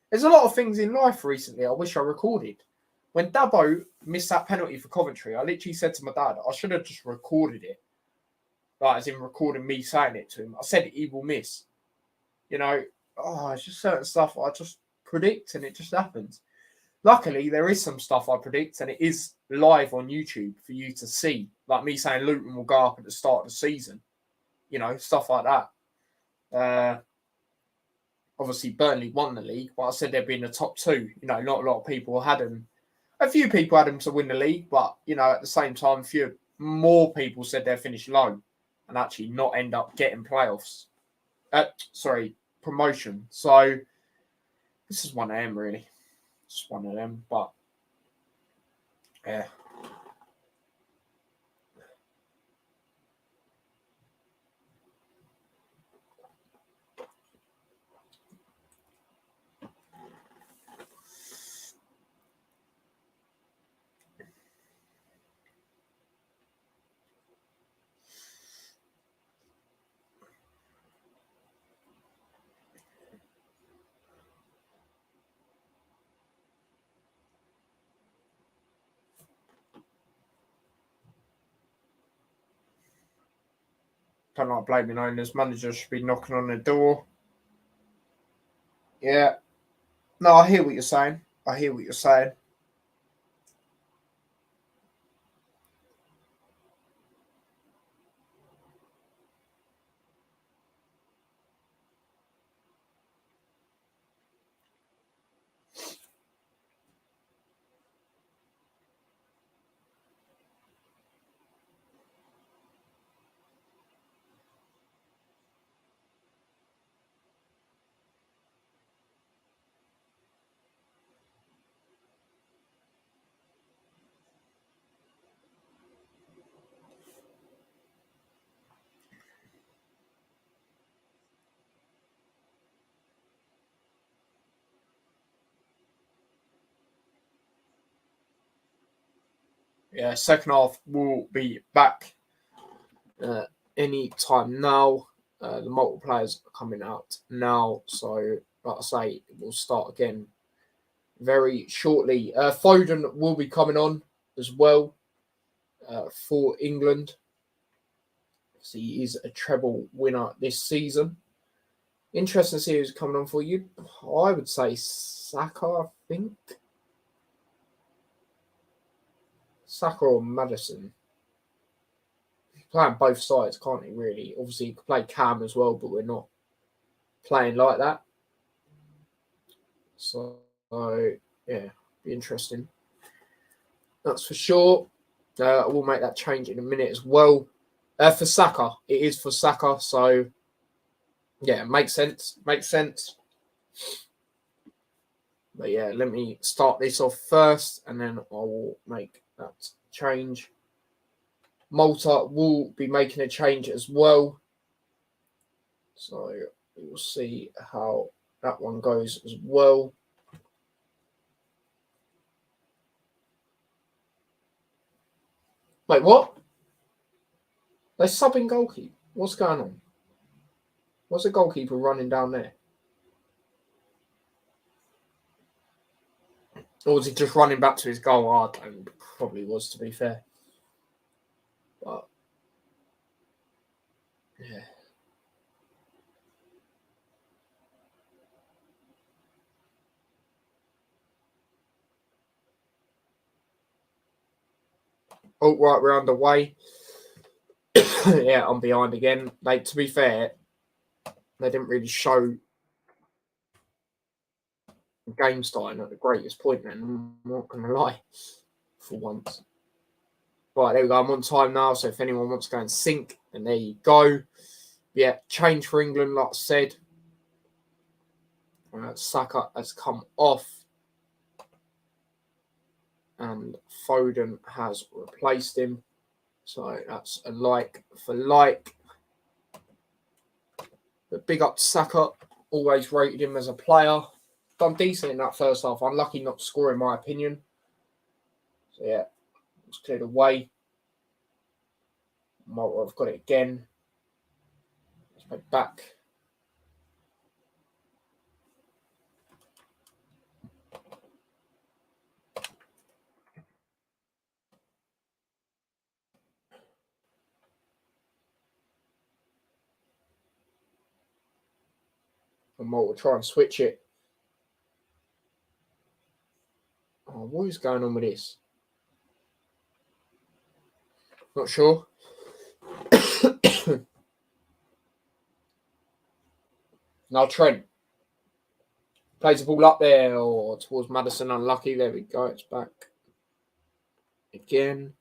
S1: There's a lot of things in life recently I wish I recorded. When Dabo missed that penalty for Coventry, I literally said to my dad, I should have just recorded it. Like, as in recording me saying it to him. I said he will miss. You know, it's just certain stuff I just predict and it just happens. luckily, there is some stuff I predict, and it is live on YouTube for you to see. Like me saying Luton will go up at the start of the season. You know, stuff like that. Obviously, Burnley won the league, but I said they'd be in the top two. You know, not a lot of people had them. A few people had them to win the league, but, you know, at the same time, more people said they'd finish low and actually not end up getting playoffs. Promotion. So, this is one of them, really. Just one of them, but, yeah. Don't like blaming owners. Managers should be knocking on the door. Yeah. No, I hear what you're saying. Yeah, second half will be back any time now. The multiplayers are coming out now, so like I say, we'll start again very shortly. Foden will be coming on as well for England. So he is a treble winner this season. Interesting to see who's coming on for you. I would say Saka, I think. Saka or Madison. Playing both sides, can't he, really? Obviously, you could play Cam as well, but we're not playing like that. So, yeah, be interesting. That's for sure. I will make that change in a minute as well. For Saka, it is for Saka. So, yeah, makes sense. But yeah, let me start this off first, and then I will make that change. Malta will be making a change as well. So we will see how that one goes as well. Wait, what? They're subbing goalkeeper. What's going on? What's the goalkeeper running down there? Or was he just running back to his goal? I don't probably was, to be fair. But yeah. Oh, right, we're underway. Yeah, I'm behind again. Like, to be fair, they didn't really show game starting at the greatest point then. I'm not going to lie, for once. Right, there we go. I'm on time now, so if anyone wants to go and sync, then there you go. Yeah, change for England, like I said. Saka has come off. And Foden has replaced him. So that's a like for like. But big up to Saka. Always rated him as a player. Done decent in that first half. Unlucky not to score, in my opinion. So yeah, it's cleared away. Malta have got it again. Let's play back. And Malta try and switch it. Oh, what is going on with this? Not sure. Now Trent plays the ball up there or towards Maddison. Unlucky. There we go. It's back again.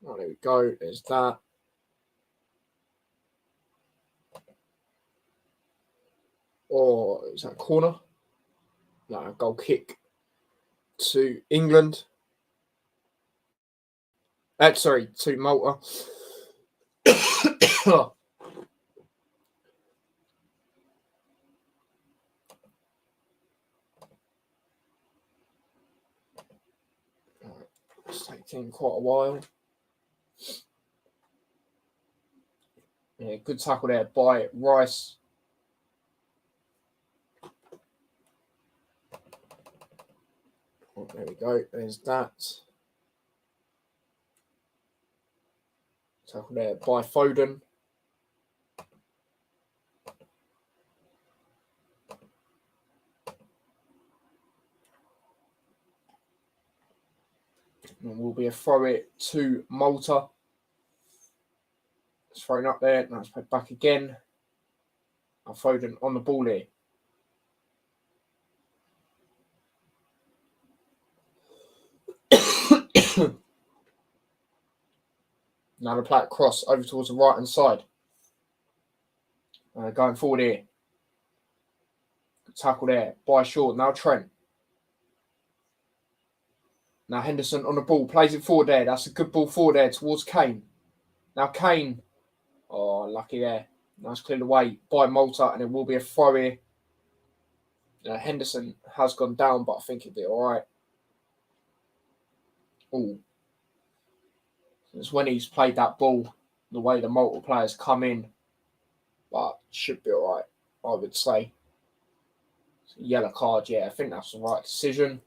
S1: Oh, there we go. There's that. Or is that a corner? No, goal kick to England. Sorry, to Malta. It's taking quite a while. Yeah, good tackle there by Rice. Oh, there we go. There's that. Tackle there by Foden. And will be a throw it to Malta. It's thrown up there. Now it's played back again. Now Foden on the ball here. Now the play cross over towards the right hand side. Going forward here. Good tackle there by Shaw. Now Trent. Now Henderson on the ball. Plays it forward there. That's a good ball forward there towards Kane. Now Kane. Oh, lucky there. Nice cleared away by Malta. And it will be a throw here. Henderson has gone down, but I think he'll be all right. Oh. It's when he's played that ball, the way the Malta players come in. But should be all right, I would say. It's a yellow card, yeah. I think that's the right decision.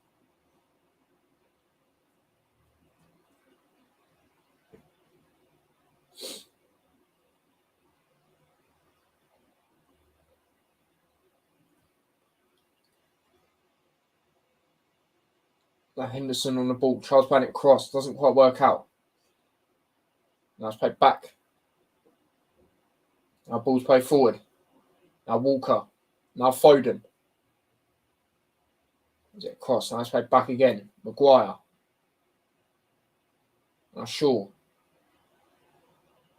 S1: Now Henderson on the ball. Tries playing it cross. Doesn't quite work out. Now it's played back. Now ball's played forward. Now Walker. Now Foden. Is it cross? Now it's played back again. Maguire. Now Shaw.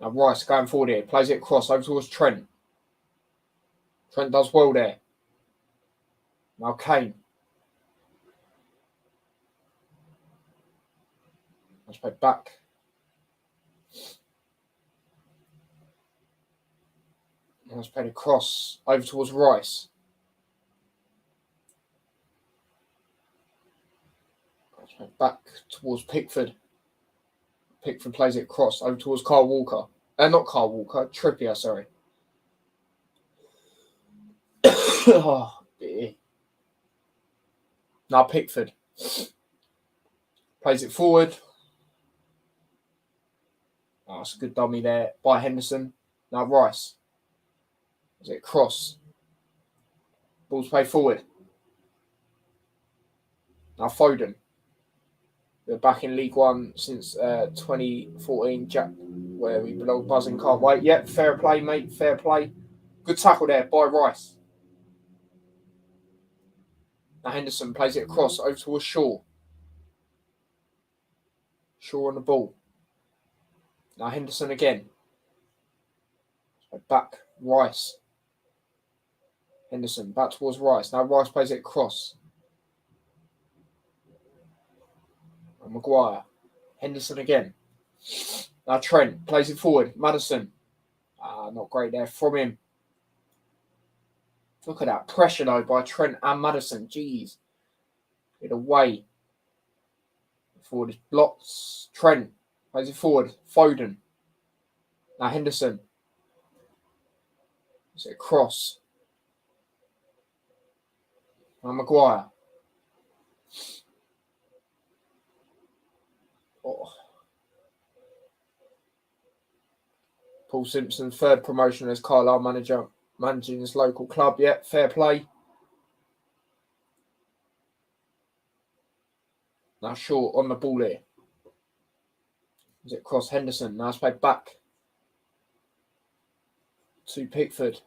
S1: Now Rice going forward here. Plays it across over towards Trent. Trent does well there. Now Kane. Let's play back. Let's play the cross over towards Rice. Let's play back towards Pickford. Pickford plays it cross over towards Kyle Walker. Not Kyle Walker, Trippier, sorry. Oh, dear. Now Pickford plays it forward. Oh, it's a good dummy there by Henderson. Now Rice. Is it cross? Ball's played forward. Now Foden. We're back in League One since 2014, Jack, where we belong. Buzzing, can't wait. Yep, fair play, mate. Fair play. Good tackle there by Rice. Now Henderson plays it across over towards Shaw. Shaw on the ball. Now Henderson again. Back, Rice. Henderson back towards Rice. Now Rice plays it across. And Maguire. Henderson again. Now Trent plays it forward. Maddison. Not great there from him. Look at that pressure though by Trent and Maddison. Jeez. Get away. Forward is blocked. Trent plays it forward. Foden. Now Henderson. Is it a cross? Now Maguire. Oh. Paul Simpson, third promotion as Carlisle manager, managing his local club. Yeah, fair play. Now Shaw on the ball here. Is it across Henderson? Now it's played back to Pickford.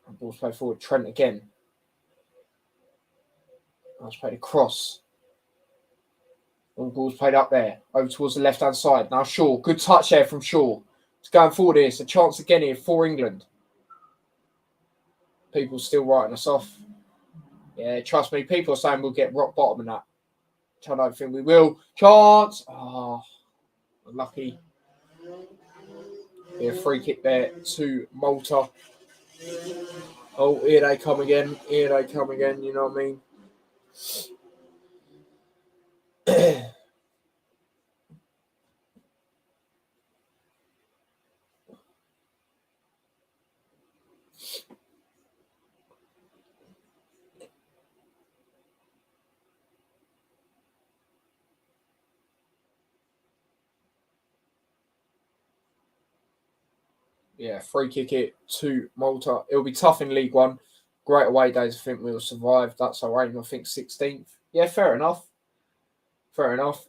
S1: And ball's played forward. Trent again. Now it's played across. All ball's played up there. Over towards the left-hand side. Now Shaw. Good touch there from Shaw. It's going forward here. It's a chance again here for England. People still writing us off. Yeah, trust me. People are saying we'll get rock bottom in that. Which I don't think we will. Chance. Oh, unlucky. Yeah, free kick there to Malta. Oh, here they come again. Here they come again. You know what I mean? Yeah, free kick it to Malta. It'll be tough in League One. Great away days. I think we'll survive. That's our aim. I think 16th. Yeah, fair enough. Fair enough.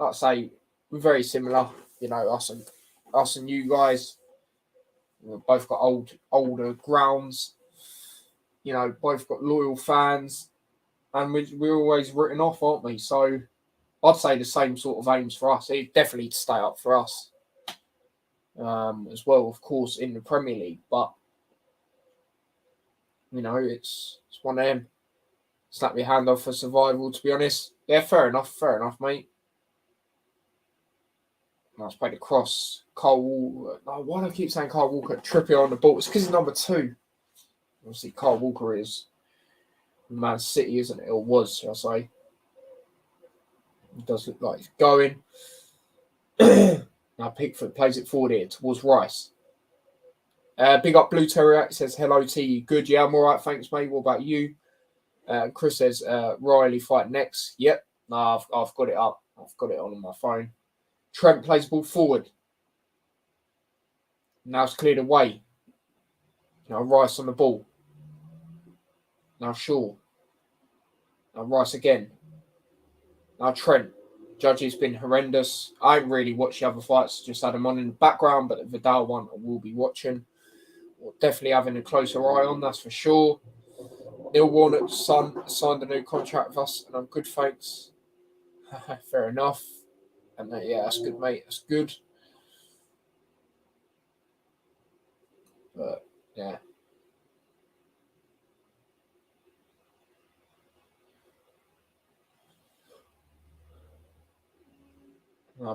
S1: I'd say we're very similar. You know, us and you guys. We've both got older grounds. You know, both got loyal fans, and we're always written off, aren't we? So I'd say the same sort of aims for us. It's definitely to stay up for us. As well, of course, in the Premier League. But, you know, it's one of them. Slap your hand off for survival, to be honest. Yeah, fair enough, mate. Nice played across. Carl Walker. Oh, why do I keep saying Carl Walker? Trippier on the ball. It's because he's number 2. Obviously, Carl Walker is Man City, isn't it? Or was, shall I say. It does look like he's going. Now Pickford plays it forward here towards Rice. Big up Blue Terrier. Says hello to you. Good, yeah, I'm all right. Thanks, mate. What about you? Chris says Riley fight next. Yep. No, I've got it up. I've got it on my phone. Trent plays the ball forward. Now it's cleared away. Now Rice on the ball. Now Shaw. Now Rice again. Now Trent. Judge's been horrendous. I haven't really watched the other fights. Just had them on in the background, but the Vidal one I will be watching. Or definitely having a closer eye on, that's for sure. Neil Warnock's son signed a new contract with us, and I'm good, thanks. Fair enough. And yeah, that's good, mate. That's good. But yeah.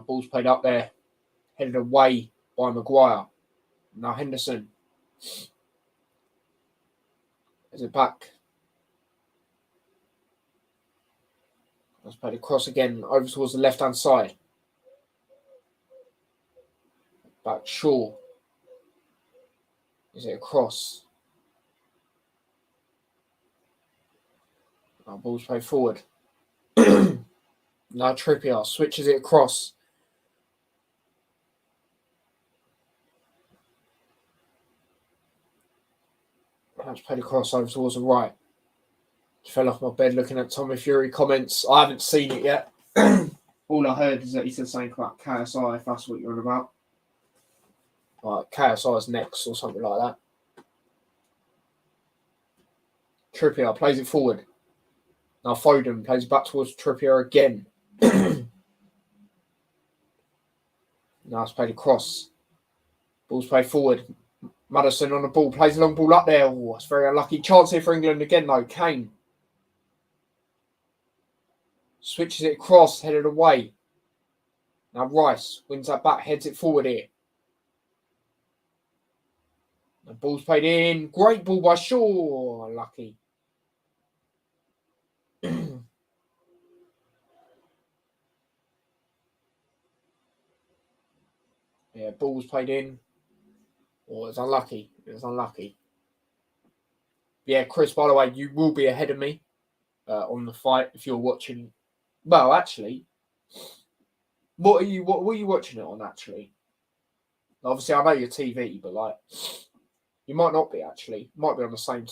S1: Ball's played up there. Headed away by Maguire. Now Henderson. Is it back? Let's play the cross again over towards the left-hand side. Back Shaw. Is it a cross? Ball's played forward. Now Trippier switches it across. Let's play the cross over towards the right. Fell off my bed looking at Tommy Fury comments. I haven't seen it yet. All I heard is that he said something about KSI, if that's what you're on about. Like KSI's next or something like that. Trippier plays it forward. Now Foden plays back towards Trippier again. Now it's played across. Ball's played forward. Maddison on the ball. Plays a long ball up there. Oh, it's very unlucky. Chance here for England again, though. Kane. Switches it across. Headed away. Now Rice wins that back. Heads it forward here. The ball's played in. Great ball by Shaw. Unlucky. Yeah, ball was played in. Oh, it's unlucky. It was unlucky. Yeah, Chris, by the way, you will be ahead of me on the fight if you're watching. Well, actually, what are you watching it on? Actually, obviously, I know your TV, but like, you might not be actually. Might be on the same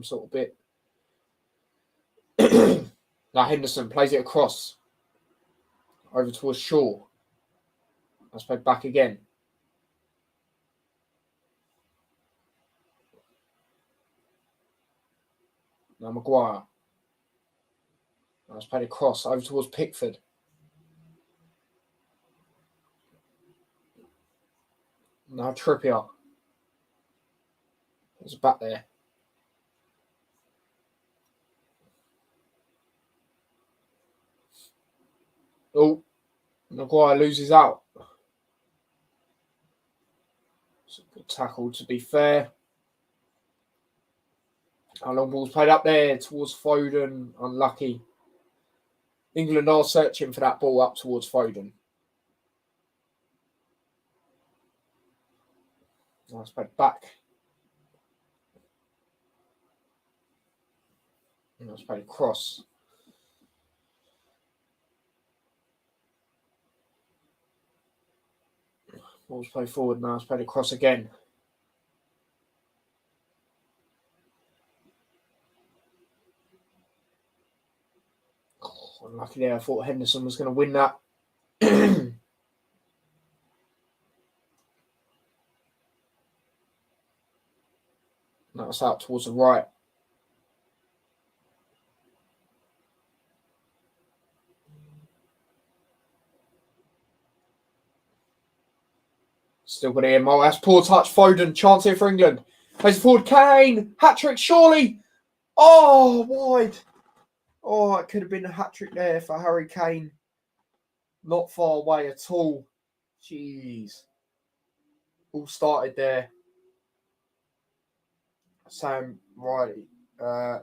S1: sort of bit. Now Henderson plays it across over towards Shaw. Let's play back again. Now Maguire. Let's play across over towards Pickford. Now Trippier. There's back there. Oh, Maguire loses out. It's a good tackle, to be fair. How long ball's played up there towards Foden. Unlucky. England are searching for that ball up towards Foden. Nice played back. Nice played across. Ball's played forward. Now it's played across again. Unlucky there. I thought Henderson was going to win that. That's out towards the right. Still got it in. Oh, that's poor touch. Foden. Chance here for England. Plays forward. Kane. Hat-trick, surely. Oh, wide. Oh, it could have been a hat-trick there for Harry Kane. Not far away at all. Jeez. All started there. Sam Riley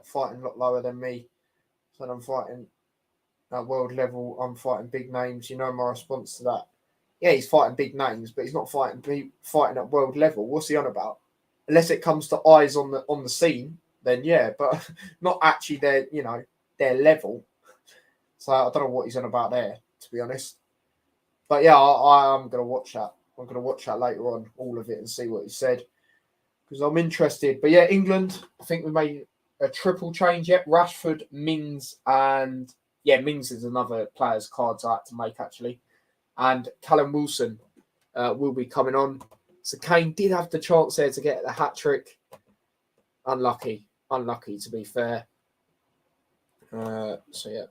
S1: fighting a lot lower than me. So I'm fighting at world level. I'm fighting big names. You know my response to that. Yeah, he's fighting big names, but he's not fighting at world level. What's he on about? Unless it comes to eyes on the scene, then yeah, but not actually their level. So I don't know what he's on about there, to be honest. But yeah, I'm gonna watch that. I'm gonna watch that later on, all of it, and see what he said, because I'm interested. But yeah, England, I think we made a triple change yet. Rashford, Mings, and yeah, Mings is another player's cards I had to make actually. And Callum Wilson will be coming on. So Kane did have the chance there to get the hat-trick. Unlucky to be fair. So yeah.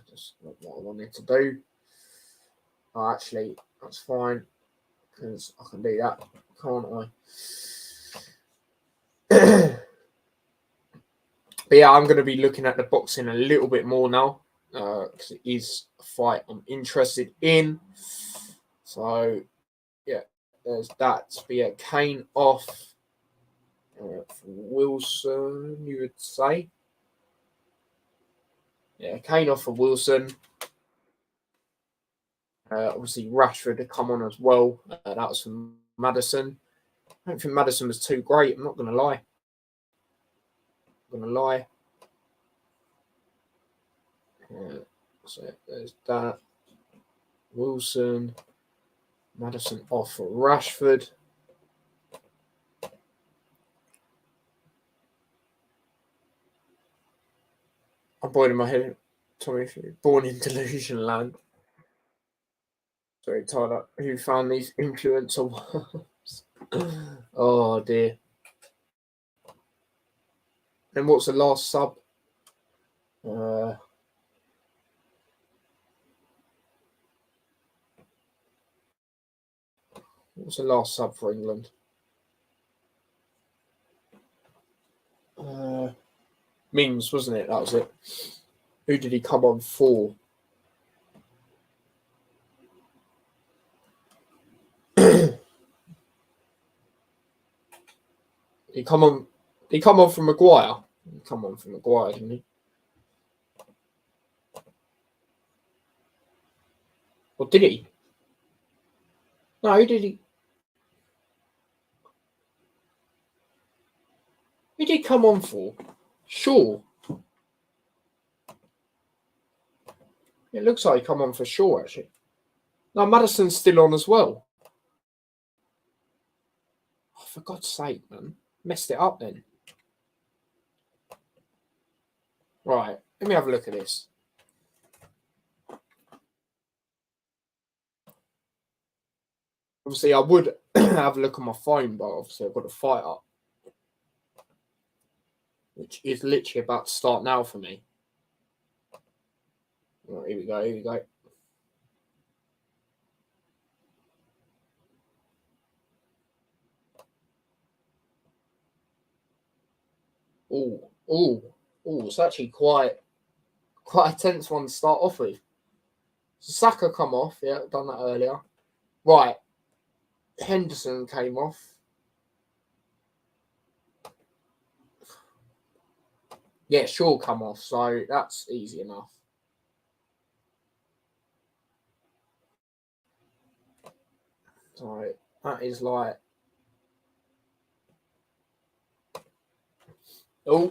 S1: Just not what I wanted to do. Actually, that's fine, because I can do that, can't I? But yeah, I'm going to be looking at the boxing a little bit more now, because it is a fight I'm interested in. So yeah, there's that. But yeah, Kane off for Wilson, you would say. Yeah, Kane off for Wilson. Obviously, Rashford had come on as well. That was from Maddison. I don't think Maddison was too great. I'm not going to lie. So there's that. Wilson. Maddison off for Rashford. I'm born in my head. Tommy, born in delusion land. Sorry, Tyler. Who found these influencer words? Oh dear. And what's the last sub? What's the last sub for England? Mings, wasn't it? That was it. Who did he come on for? He come on from Maguire. He come on from Maguire, didn't he? Or did he? No, who did he? come on for? Sure. It looks like he come on for sure, actually. No, Madison's still on as well. Oh, for God's sake, man. Messed it up then. Right, let me have a look at this. Obviously, I would have a look on my phone, but obviously I've got to fight up. Which is literally about to start now for me. Right, here we go, here we go. Oh, it's actually quite a tense one to start off with. So Saka come off, yeah, done that earlier. Right, Henderson came off. Yeah, Shaw come off, so that's easy enough. So that is like,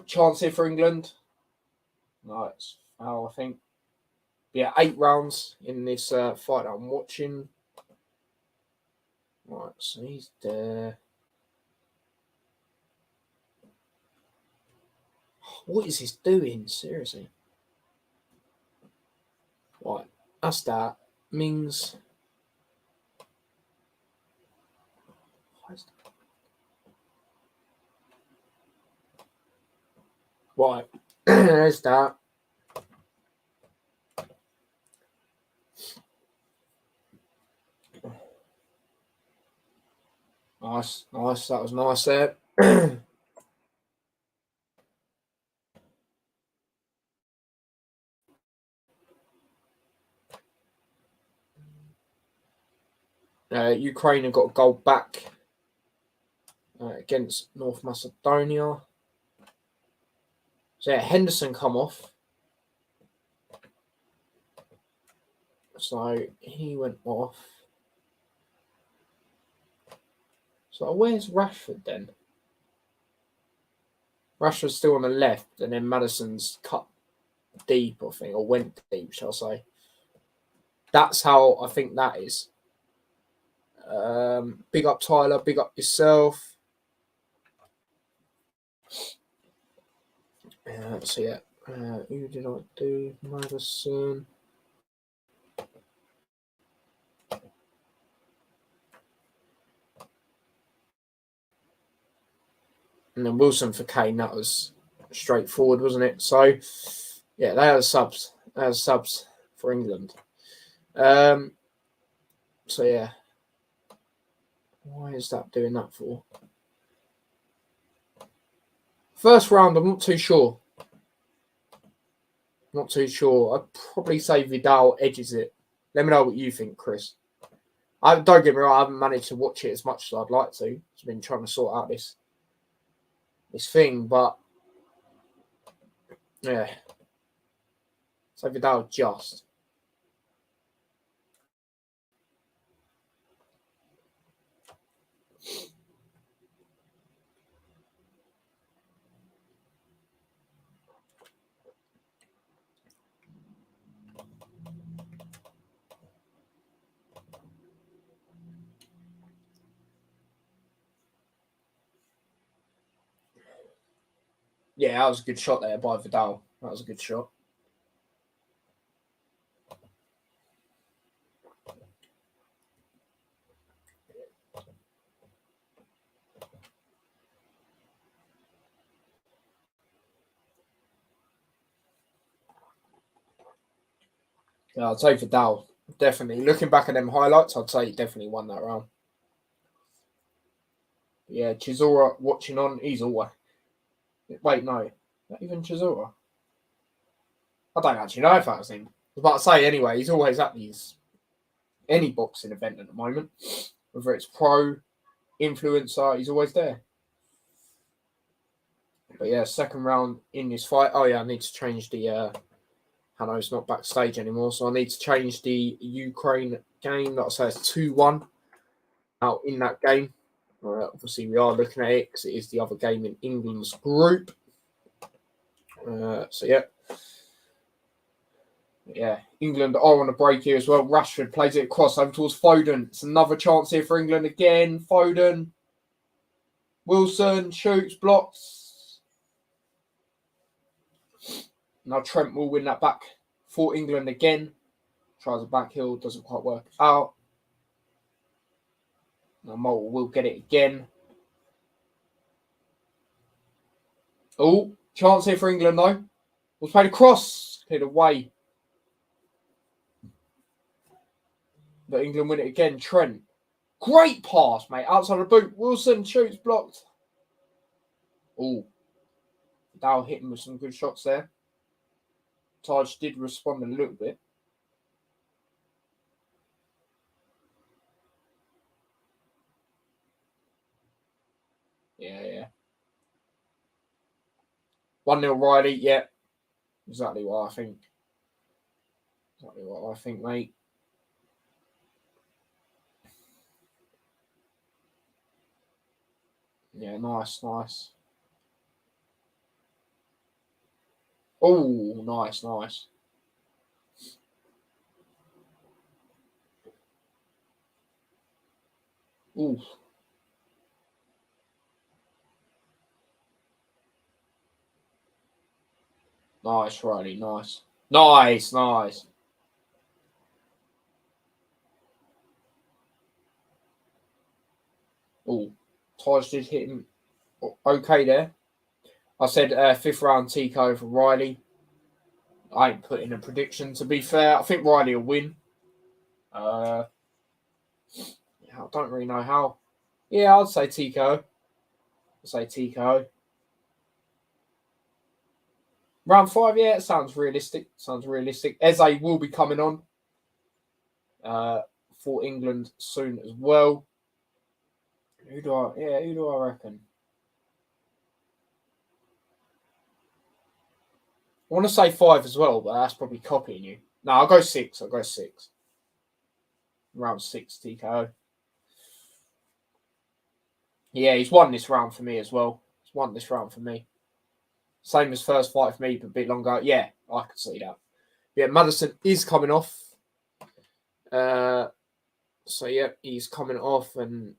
S1: chance here for England. No, it's foul, I think. Yeah, 8 rounds in this fight that I'm watching. Right, so he's there. What is this doing? Seriously. Right, that's that. Mings. Right, there's that. Nice. That was nice there. Ukraine have got a goal back against North Macedonia. So yeah, Henderson come off. So he went off. So where's Rashford then? Rashford's still on the left, and then Madison's cut deep, I think, or went deep, shall I say. That's how I think that is. Big up Tyler, big up yourself. So yeah, who did I do? Madison. And then Wilson for Kane, that was straightforward, wasn't it? So, yeah, they are subs. They are subs for England. So, yeah. Why is that doing that for? First round, I'm not too sure. I'd probably say Vidal edges it. Let me know what you think, Chris. Don't get me wrong, I haven't managed to watch it as much as I'd like to. I've been trying to sort out this thing, but yeah. So Vidal just. Yeah, that was a good shot there by Vidal. That was a good shot. Yeah, I'd say Vidal. Definitely. Looking back at them highlights, I'd say he definitely won that round. Yeah, Chisora watching on. He's always. Wait, no. Not even Chisora. I don't actually know if that was him. I was about to say, anyway, he's always at any boxing event at the moment. Whether it's pro, influencer, he's always there. But yeah, second round in this fight. Oh, yeah, I need to change the. Hano's not backstage anymore, so I need to change the Ukraine game. Like I say, it's 2-1 out in that game. Obviously, we are looking at it because it is the other game in England's group. Yeah, England are on a break here as well. Rashford plays it across over towards Foden. It's another chance here for England again. Foden. Wilson shoots, blocks. Now Trent will win that back for England again. Tries a back heel, doesn't quite work out. Now Malta will get it again. Oh, chance here for England though. Was played across, cleared away. But England win it again. Trent. Great pass, mate. Outside the boot. Wilson shoots, blocked. Oh. Dow hit him with some good shots there. Taj did respond a little bit. Yeah. 1-0 Riley, yeah. Exactly what I think. Mate. Yeah, nice. Oh, nice. Ooh. Nice, Riley, nice. Nice. Oh, Taj did hit him okay there. I said 5th round Tico for Riley. I ain't put in a prediction, to be fair. I think Riley will win. I don't really know how. Yeah, I'd say Tico. Round 5, yeah, it sounds realistic. Eze will be coming on for England soon as well. Who do I reckon? I want to say 5 as well, but that's probably copying you. No, I'll go 6. Round 6, Tico. Yeah, he's won this round for me as well. Same as first fight for me, but a bit longer. Yeah, I can see that. Yeah, Maddison is coming off. He's coming off, and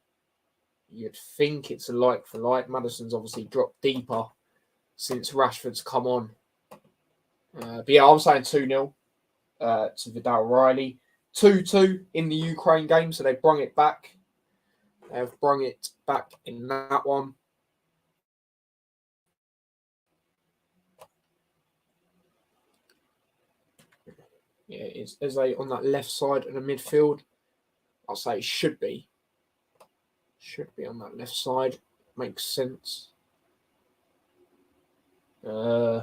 S1: you'd think it's a like for like. Maddison's obviously dropped deeper since Rashford's come on. I'm saying 2-0 to Vidal Riley. 2-2 in the Ukraine game, so they brung it back. They've brung it back in that one. Yeah, it's Eze on that left side of the midfield. I'll say it should be. On that left side. Makes sense. Yeah,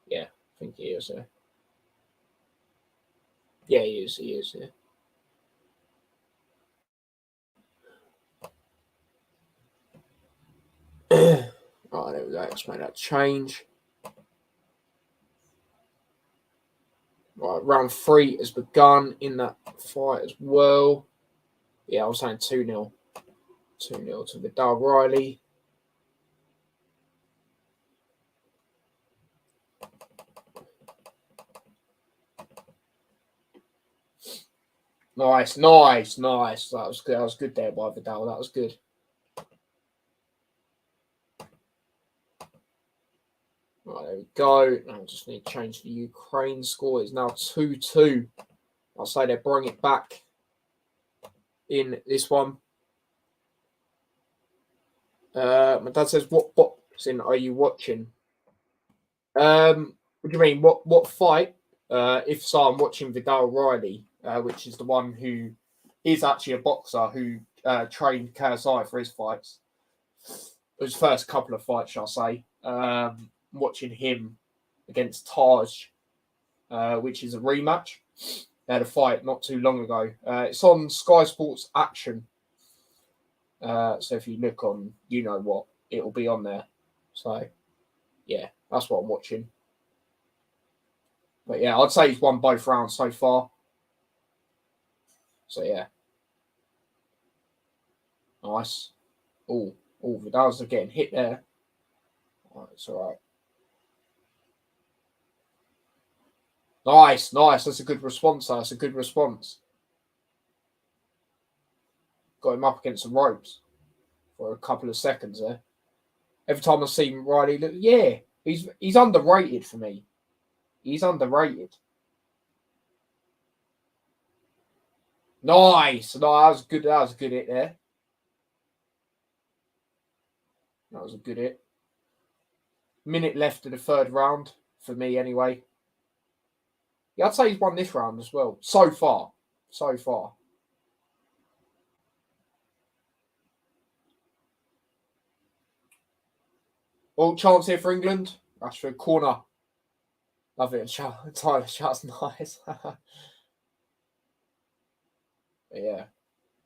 S1: I think he is there. Yeah, he is. Yeah. Right, there we go. Let's make that change. Right, round 3 has begun in that fight as well. Yeah, I was saying 2-0. 2-0 to Vidal Riley. Nice. That was good. That was good there by Vidal. That was good. Right, there we go. Now I just need to change the Ukraine score. It's now 2-2. I'll say they bring it back in this one. My dad says, "What boxing are you watching?" What do you mean? What fight? If so, I'm watching Vidal Riley, which is the one who is actually a boxer who trained KSI for his fights. His first couple of fights, shall I say. Watching him against Taj, which is a rematch. They had a fight not too long ago. It's on Sky Sports Action. So if you look on, you know what, it'll be on there. So, yeah, that's what I'm watching. But yeah, I'd say he's won both rounds so far. So yeah, nice. Vidal's getting hit there. Right, it's all right. Nice. That's a good response. That's a good response. Got him up against the ropes for a couple of seconds there. Every time I see Riley, yeah, he's underrated for me. He's underrated. Nice. No, that was good. That was a good hit there. That was a good hit. Minute left of the third round for me, anyway. Yeah, I'd say he's won this round as well. So far. Well, chance here for England. Rashford corner. Love it. Tyler shot's nice. Yeah.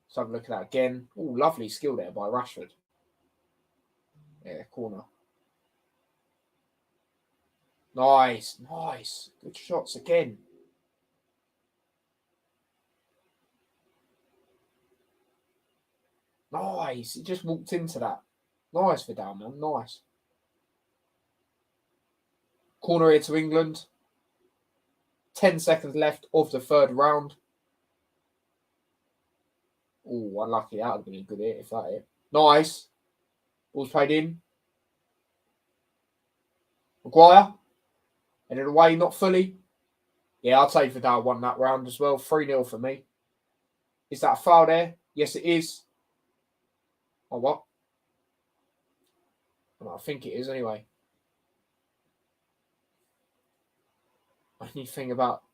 S1: Let's have a look at that again. Oh, lovely skill there by Rashford. Yeah, corner. Nice. Good shots again. Nice. He just walked into that. Nice Vidal, man. Nice. Corner here to England. 10 seconds left of the third round. Oh, unlucky. That would have been a good hit if that hit. Nice. Ball's played in. Maguire. Headed away, not fully. Yeah, I'll take Vidal won that round as well. 3-0 for me. Is that a foul there? Yes, it is. Oh, what? Well, I think it is anyway. Anything about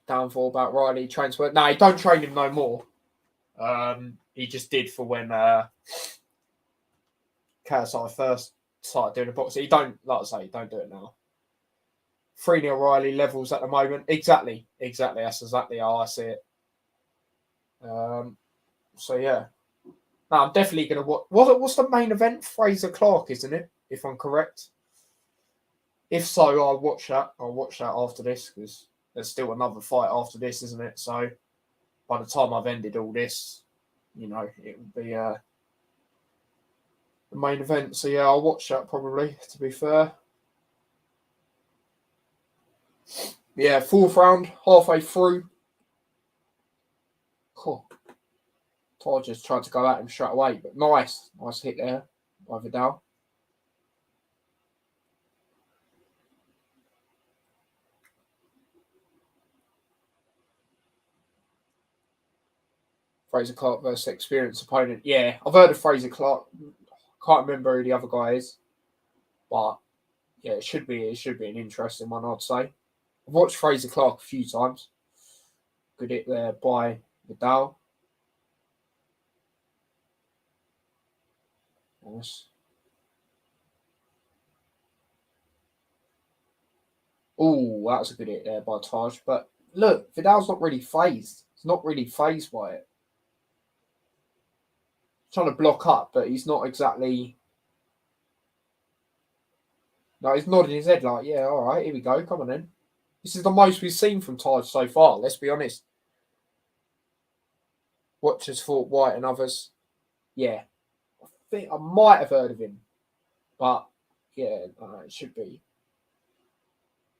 S1: downfall about Riley transfer? No, he don't train him no more. He just did for when KSI first started doing the boxing. He don't, like I say, don't do it now. 3-0 Riley levels at the moment. Exactly. That's exactly how I see it. So yeah. No, I'm definitely gonna watch. What's the main event? Fraser Clark, isn't it? If I'm correct. If so, I'll watch that. I'll watch that after this because there's still another fight after this, isn't it? So by the time I've ended all this, it will be the main event. So yeah, I'll watch that probably. To be fair. Yeah, fourth round, halfway through. Cool. Todd just tried to go at him straight away, but nice hit there by Vidal. Fraser Clark versus experienced opponent. Yeah, I've heard of Fraser Clark. Can't remember who the other guy is, but yeah, it should be an interesting one, I'd say. I've watched Fraser Clark a few times. Good hit there by Vidal. Nice. Oh, that was a good hit there by Taj. But look, Vidal's not really phased. He's not really phased by it. He's trying to block up, but he's not exactly. No, he's nodding his head like, yeah, all right, here we go. Come on then. This is the most we've seen from Taj so far, let's be honest. Watchers fought White and others. Yeah. I think I might have heard of him. But yeah, it should be.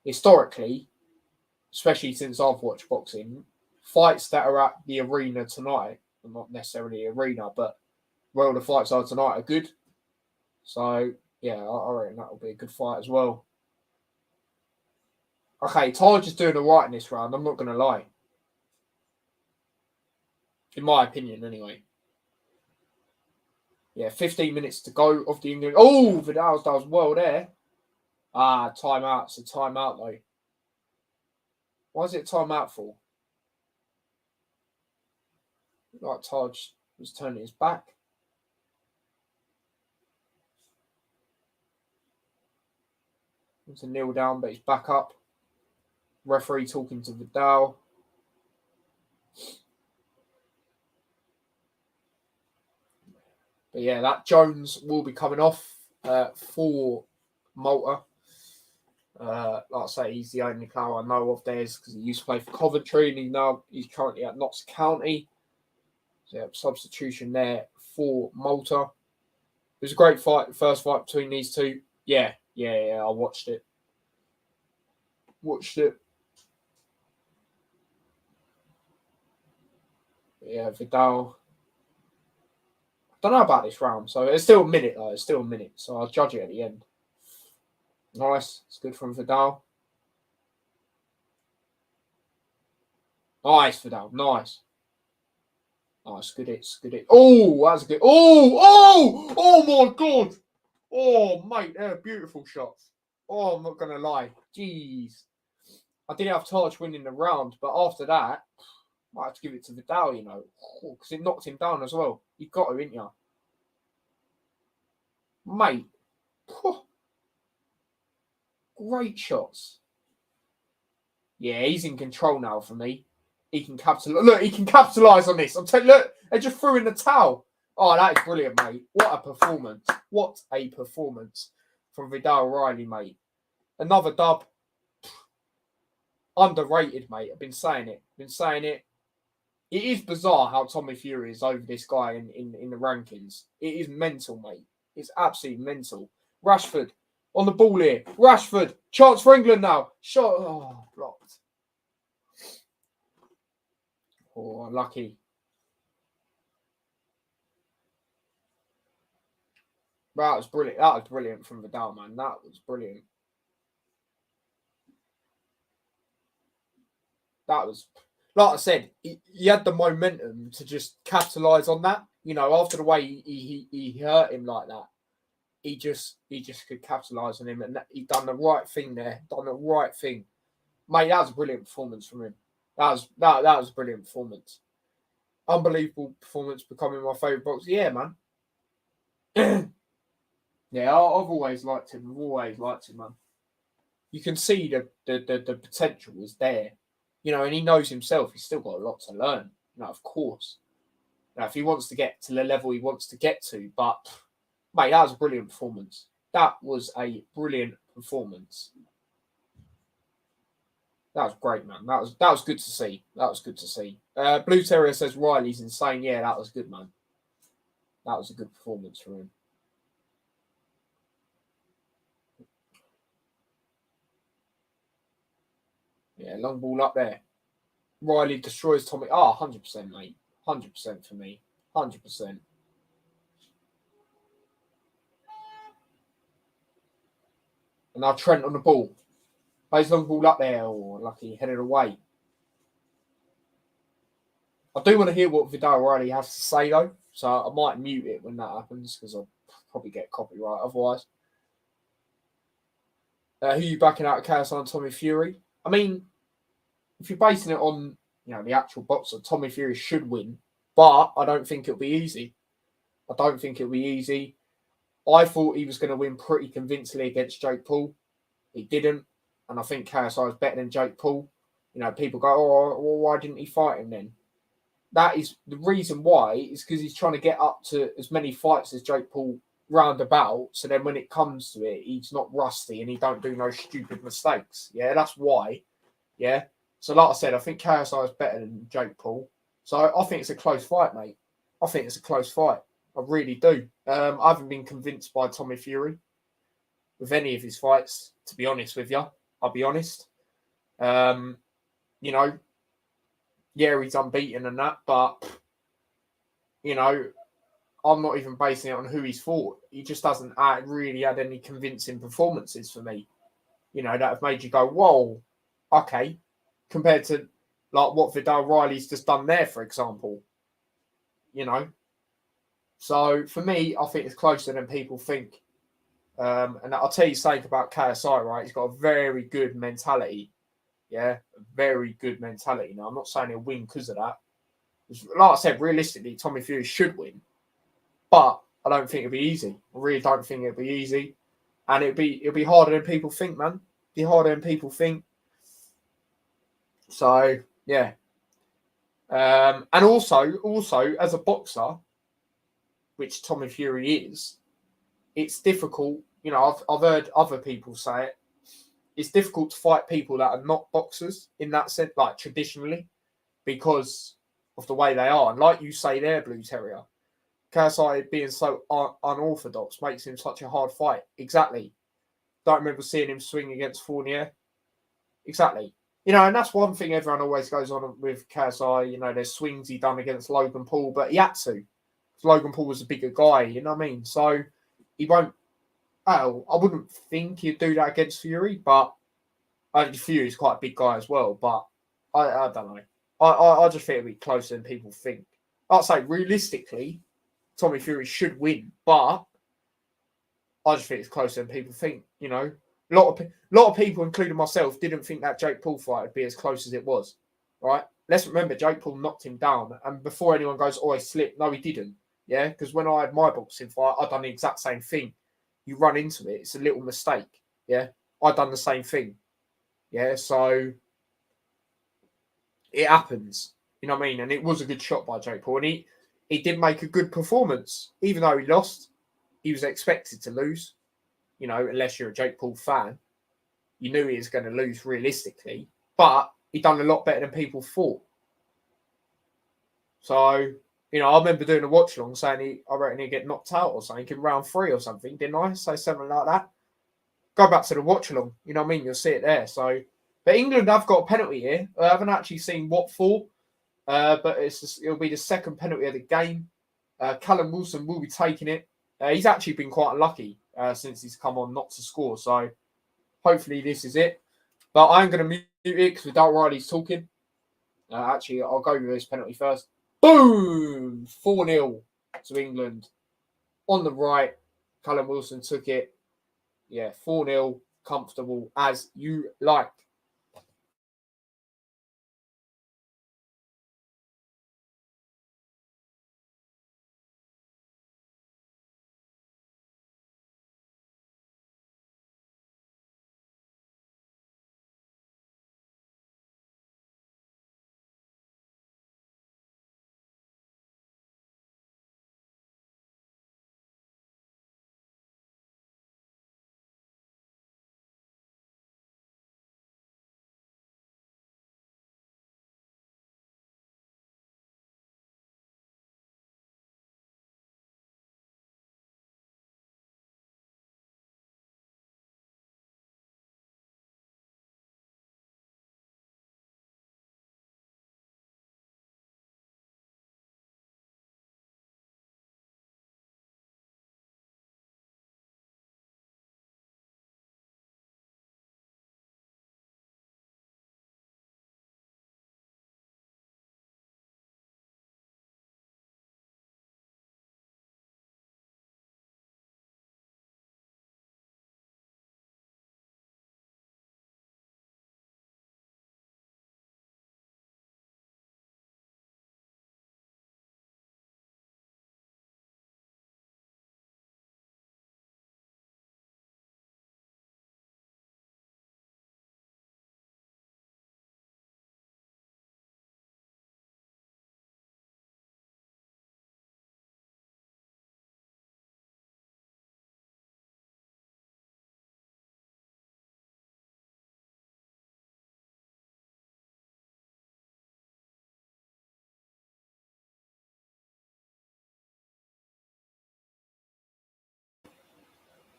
S1: Historically, especially since I've watched boxing, fights that are at the arena tonight, well, not necessarily arena, but where the fights are tonight are good. So yeah, I reckon that'll be a good fight as well. Okay, Taj is doing all right in this round. I'm not going to lie. In my opinion, anyway. Yeah, 15 minutes to go of the England. Oh, Vidal does well there. Timeout. It's a timeout, though. Why is it timeout for? Like Taj was turning his back. It's a kneel down, but he's back up. Referee talking to Vidal. But yeah, that Jones will be coming off for Malta. Like I say, he's the only player I know of theirs because he used to play for Coventry and he's currently at Notts County. Yeah, substitution there for Malta. It was a great fight, first fight between these two. Yeah, I watched it. Yeah, Vidal. Don't know about this round, so it's still a minute though. It's still a minute, so I'll judge it at the end. Nice, it's good from Vidal. Nice, Vidal, nice. Nice, good hit. Oh, that's a good. Oh my God. Oh, mate, they're beautiful shots. Oh, I'm not gonna lie. Jeez, I didn't have Taj winning the round, but after that, I might have to give it to Vidal, you know, because it knocked him down as well. You got to, didn't you, mate? Great shots. Yeah, he's in control now for me. He can capitalize. Look, he can capitalize on this. I'm telling you, look, they just threw in the towel. Oh, that is brilliant, mate. What a performance. What a performance from Vidal Riley, mate. Another dub. Underrated, mate. I've been saying it. It is bizarre how Tommy Fury is over this guy in the rankings. It is mental, mate. It's absolutely mental. Rashford on the ball here. Rashford. Chance for England now. Shot. Oh, blocked. Oh, lucky. That was brilliant. That was brilliant from Vidal, man. That was brilliant. That was, like I said, he had the momentum to just capitalise on that. You know, after the way he hurt him like that, he just could capitalise on him, and he done the right thing there. Done the right thing, mate. That was a brilliant performance from him. That was a brilliant performance. Unbelievable performance, becoming my favourite boxer. Yeah, man. Yeah, I've always liked him. Man. You can see the potential is there, you know, and he knows himself. He's still got a lot to learn. You know, of course. Now, if he wants to get to the level he wants to get to, but mate, that was a brilliant performance. That was great, man. That was good to see. Blue Terrier says Riley's insane. Yeah, that was good, man. That was a good performance for him. Yeah, long ball up there. Riley destroys Tommy. 100%, mate. 100% for me. 100%. And now Trent on the ball. Plays long ball up there. Oh, lucky. Headed away. I do want to hear what Vidal Riley has to say, though. So I might mute it when that happens, because I'll probably get copyright otherwise. Who are you backing out of KSI and Tommy Fury? I mean, if you're basing it on, you know, the actual boxer, Tommy Fury should win. But I don't think it'll be easy. I thought he was going to win pretty convincingly against Jake Paul. He didn't. And I think KSI is better than Jake Paul. You know, people go, oh, well, why didn't he fight him then? That is the reason why, is because he's trying to get up to as many fights as Jake Paul roundabout. So then when it comes to it, he's not rusty and he don't do no stupid mistakes. Yeah, that's why. Yeah. So like I said, I think KSI is better than Jake Paul. So I think it's a close fight, mate. I think it's a close fight. I really do. I haven't been convinced by Tommy Fury with any of his fights, to be honest with you. I'll be honest. You know, yeah, he's unbeaten and that, but, you know, I'm not even basing it on who he's fought. He just hasn't really had any convincing performances for me, you know, that have made you go, whoa, okay, compared to like what Vidal Riley's just done there, for example, you know. So for me, I think it's closer than people think. And I'll tell you something about KSI, right? He's got a very good mentality. Yeah, a very good mentality. Now, I'm not saying he'll win because of that. Like I said, realistically, Tommy Fury should win. But I don't think it'll be easy. I really don't think it'll be easy. And it'll be harder than people think, man. It'll be harder than people think. So, yeah. And also, as a boxer, which Tommy Fury is, it's difficult. You know, I've heard other people say it. It's difficult to fight people that are not boxers in that sense, like traditionally, because of the way they are. And like you say there, Blue Terrier, Kasai being so unorthodox makes him such a hard fight. Exactly. Don't remember seeing him swing against Fournier. Exactly. You know, and that's one thing everyone always goes on with Kasai. You know, there's swings he done against Logan Paul, but he had to. Logan Paul was a bigger guy, you know what I mean? So he won't. Oh, I wouldn't think he'd do that against Fury, but Fury's quite a big guy as well. But I don't know. I just think it'll be closer than people think. I'd say realistically, Tommy Fury should win, but I just think it's closer than people think. You know, a lot of people, including myself, didn't think that Jake Paul fight would be as close as it was. Right? Let's remember, Jake Paul knocked him down, and before anyone goes, "Oh, he slipped," no, he didn't. Yeah, because when I had my boxing fight, I done the exact same thing. You run into it; it's a little mistake. Yeah, I done the same thing. Yeah, so it happens. You know what I mean? And it was a good shot by Jake Paul, and he did make a good performance, even though he lost. He was expected to lose. You know, unless you're a Jake Paul fan, you knew he was going to lose realistically. But he done a lot better than people thought. So, you know, I remember doing a watch along saying I reckon he'd get knocked out or something in round 3 or something, didn't I? Say something like that. Go back to the watch along, you know what I mean? You'll see it there. So, but England have got a penalty here. I haven't actually seen what for, but it'll be the second penalty of the game. Callum Wilson will be taking it. He's actually been quite unlucky since he's come on not to score. So, hopefully this is it. But I'm going to mute it because without Riley's talking. Actually, I'll go with this penalty first. Boom! 4-0 to England. On the right, Callum Wilson took it. Yeah, 4-0, comfortable as you like.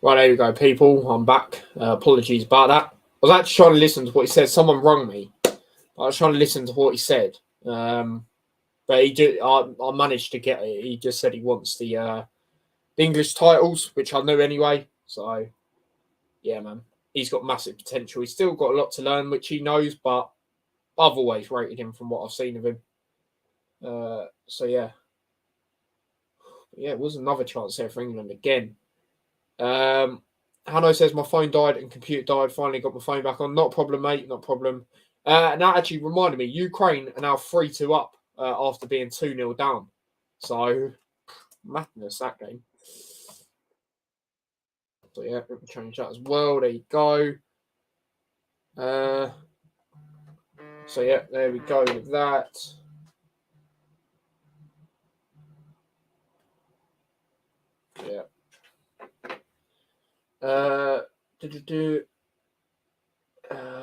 S1: Right, there we go, people. I'm back. Apologies about that. I was actually trying to listen to what he said. Someone rung me. I was trying to listen to what he said. But I managed to get it. He just said he wants the English titles, which I knew anyway. So, yeah, man. He's got massive potential. He's still got a lot to learn, which he knows, but I've always rated him from what I've seen of him. So, yeah. Yeah, it was another chance there for England again. Hanno says, my phone died and computer died. Finally got my phone back on. Not a problem, mate. Not a problem. And that actually reminded me, Ukraine are now 3-2 up after being 2-0 down. So, madness, that game. So, yeah, let me change that as well. There you go. So, yeah, there we go with that. Yeah.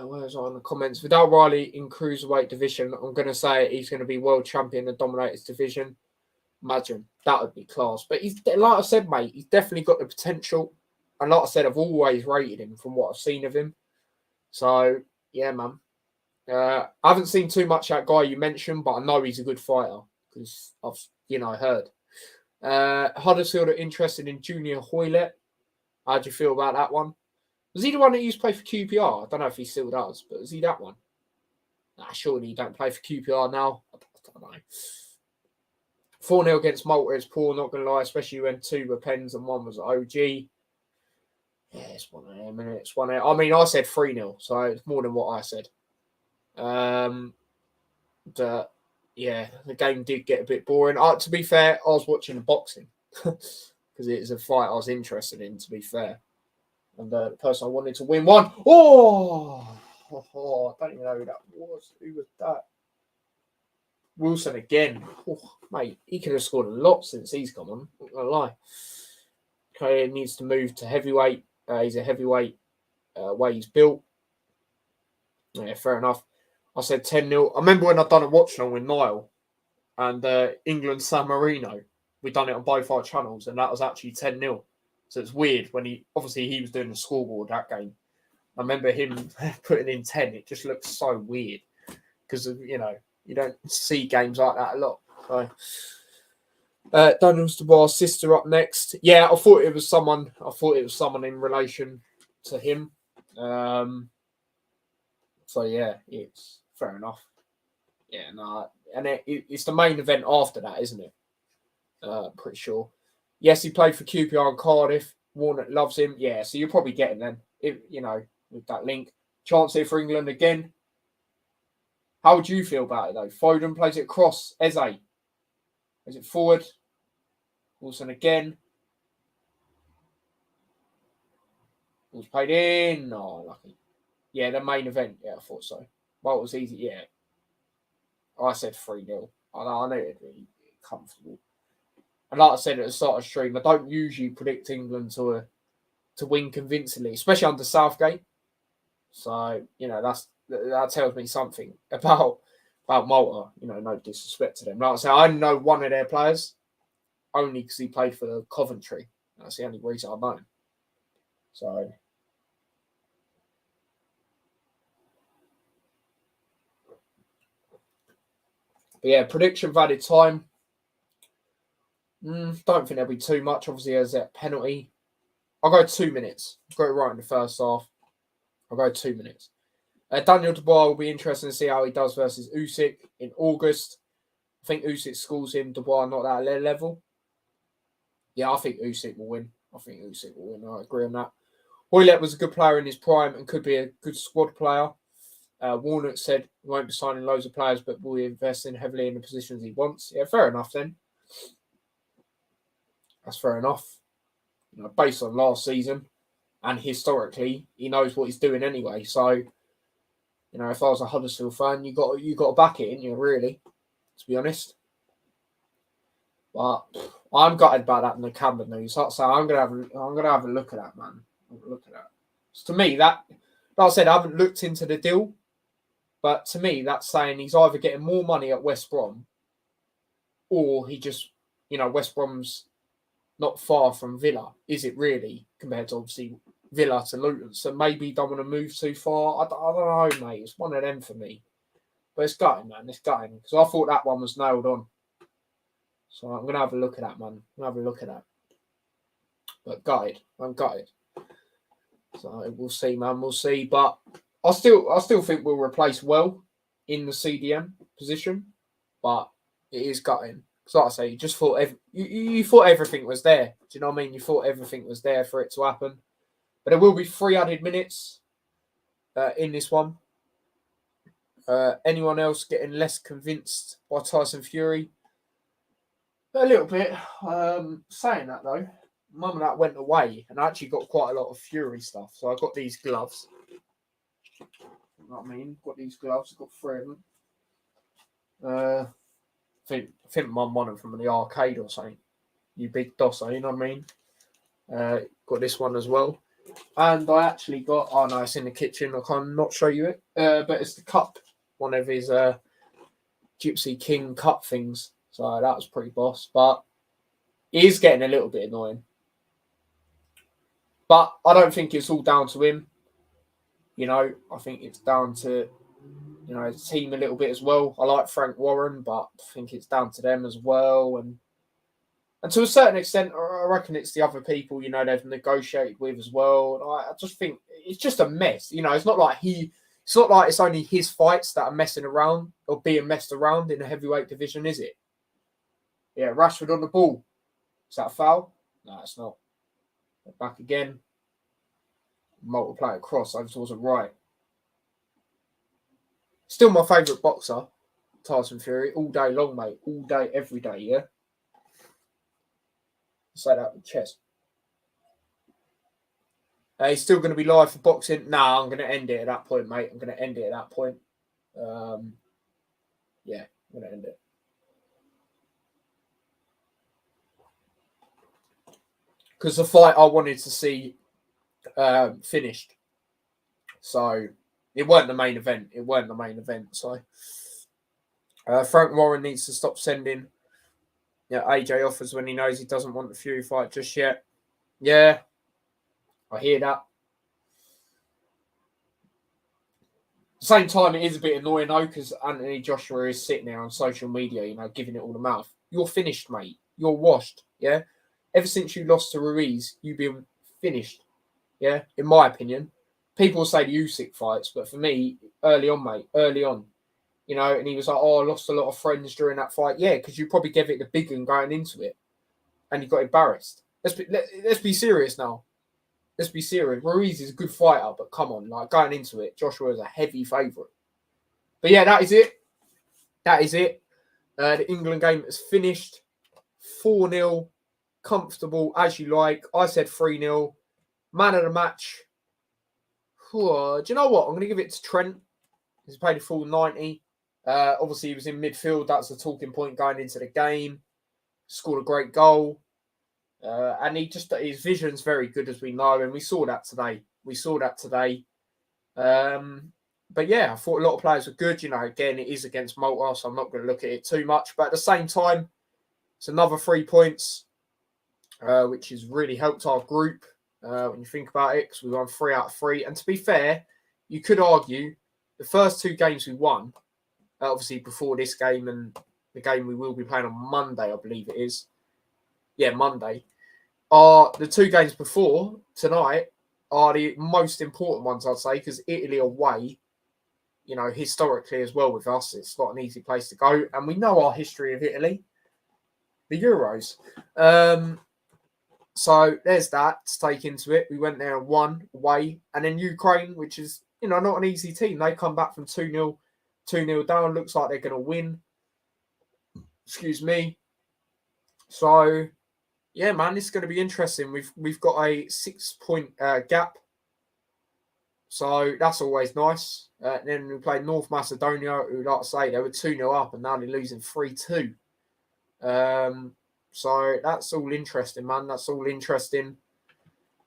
S1: where's on the comments? Without Riley in cruiserweight division, I'm going to say he's going to be world champion and dominate his division. Imagine that would be class. But he's like I said, mate, he's definitely got the potential. And like I said, I've always rated him from what I've seen of him. So yeah, man. I haven't seen too much of that guy you mentioned, but I know he's a good fighter because I've heard. Huddersfield are interested in Junior Hoylett. How do you feel about that one? Was he the one that used to play for QPR? I don't know if he still does, but is he that one? Nah, surely he don't play for QPR now. I don't know. 4-0 against Malta is poor, not going to lie, especially when 2 were pens and 1 was OG. Yeah, it's 1 of them, and it's 1 I mean, I said 3-0, so it's more than what I said. Yeah, the game did get a bit boring. To be fair, I was watching the boxing because it's a fight I was interested in, to be fair. And the person I wanted to win won. I don't even know who that was. Who was that? Wilson again. Mate, he could have scored a lot since he's come on. Not going to lie. Okay, he needs to move to heavyweight. He's a heavyweight way he's built. Yeah, fair enough. I said 10-0. I remember when I'd done a watchalong with Niall and England San Marino. We'd done it on both our channels, and that was actually 10-0. So it's weird when he was doing the scoreboard that game. I remember him putting in 10. It just looks so weird because you don't see games like that a lot. So Daniel's Dubois' sister up next. Yeah, I thought it was someone in relation to him. So yeah, it's fair enough. Yeah, no, and it's the main event after that, isn't it? Pretty sure. Yes, he played for QPR and Cardiff. Warnock loves him. Yeah, so you'll probably get him then. With that link. Chance here for England again. How would you feel about it though? Foden plays it across. Eze. Is it forward? Wilson again. Was played in. Oh, lucky. Yeah, the main event. Yeah, I thought so. Well, it was easy. Yeah. I said 3-0. I know it'd be comfortable. And like I said at the start of the stream, I don't usually predict England to win convincingly, especially under Southgate. So, that tells me something about Malta. No disrespect to them. Like I say, I know one of their players only because he played for Coventry. That's the only reason I know him. So, but yeah, prediction valid time. Don't think there'll be too much. Obviously, there's that penalty. I'll go 2 minutes. I'll go right in the first half. I'll go 2 minutes. Daniel Dubois will be interesting to see how he does versus Usyk in August. I think Usyk schools him. Dubois not that level. Yeah, I think Usyk will win. I agree on that. Hoylett was a good player in his prime and could be a good squad player. Warnock said he won't be signing loads of players, but will be investing heavily in the positions he wants. Yeah, fair enough then. That's fair enough. Based on last season and historically, he knows what he's doing anyway. So, if I was a Huddersfield fan, you got to back it, ain't you? Really, to be honest. But I'm gutted about that in the Camber news. So I'm gonna have a look at that, man. Look at that. So to me, that, like I said, I haven't looked into the deal, but to me, that's saying he's either getting more money at West Brom, or he just, West Brom's not far from Villa, is it really? Compared to obviously Villa to Luton, so maybe he don't want to move too far. I don't know, mate. It's one of them for me, but it's gutting, man. It's gutting because I thought that one was nailed on. So I'm gonna have a look at that, man. But gutted. I'm gutted. So we'll see, man. We'll see. But I still think we'll replace well in the CDM position. But it is gutting. Because like I say, you just thought you thought everything was there. Do you know what I mean? You thought everything was there for it to happen. But there will be 3 added minutes in this one. Anyone else getting less convinced by Tyson Fury? A little bit. Saying that though, Mum and that went away, and I actually got quite a lot of Fury stuff. So I got these gloves. You know what I mean? Got these gloves. Got 3 of them. I think Mum won them from the arcade or something. You big dosser, you know what I mean? Got this one as well. And I actually got, oh no, it's in the kitchen. I can't not show you it. But it's the cup, one of his Gypsy King cup things. So that was pretty boss. But it is getting a little bit annoying. But I don't think it's all down to him. You know, I think it's down to, you know, his team a little bit as well. I like Frank Warren, but I think it's down to them as well. And to a certain extent, I reckon it's the other people, you know, they've negotiated with as well. And I just think it's just a mess. You know, it's not like it's only his fights that are messing around or being messed around in the heavyweight division, is it? Yeah, Rashford on the ball. Is that a foul? No, it's not. Back again. Multiplier cross. I just wasn't right. Still my favourite boxer, Tyson Fury, all day long, mate. All day, every day, yeah? Say that with chest. He's still going to be live for boxing. Nah, I'm going to end it at that point, mate. I'm going to end it at that point. Yeah, I'm going to end it. Because the fight I wanted to see finished. So it weren't the main event. So Frank Warren needs to stop sending AJ offers when he knows he doesn't want the Fury fight just yet. Yeah, I hear that. At the same time, it is a bit annoying though, because Anthony Joshua is sitting there on social media, you know, giving it all the mouth. You're finished, mate. You're washed. Yeah. Ever since you lost to Ruiz, you've been finished. Yeah, in my opinion. People say the Usyk fights, but for me, early on, mate, early on, you know, and he was like, "Oh, I lost a lot of friends during that fight." Yeah, because you probably gave it the big one going into it, and you got embarrassed. Let's be serious now. Let's be serious. Ruiz is a good fighter, but come on, like going into it, Joshua is a heavy favourite. But yeah, that is it. That is it. The England game is finished. 4-0. Comfortable, as you like. I said 3-0. Man of the match. Do you know what? I'm going to give it to Trent. He's played a full 90. Obviously, he was in midfield. That's the talking point going into the game. Scored a great goal. And his vision's very good, as we know. And we saw that today. But yeah, I thought a lot of players were good. You know, again, it is against Malta, so I'm not going to look at it too much. But at the same time, it's another 3 points, which has really helped our group when you think about it, because we won 3 out of 3. And to be fair, you could argue the first 2 games we won, obviously before this game and the game we will be playing on Monday, I believe it is. Yeah, Monday. Are the 2 games before tonight are the most important ones, I'd say, because Italy away, you know, historically as well with us, it's not an easy place to go. And we know our history of Italy, the Euros. So there's that to take into it. We went there and won away. And then Ukraine, which is, you know, not an easy team. They come back from 2-0 down. Looks like they're going to win. Excuse me. So, yeah, man, this is going to be interesting. We've got a 6-point gap. So that's always nice. Then we played North Macedonia, who, like I say, they were 2-0 up and now they're losing 3-2. So that's all interesting, man. That's all interesting.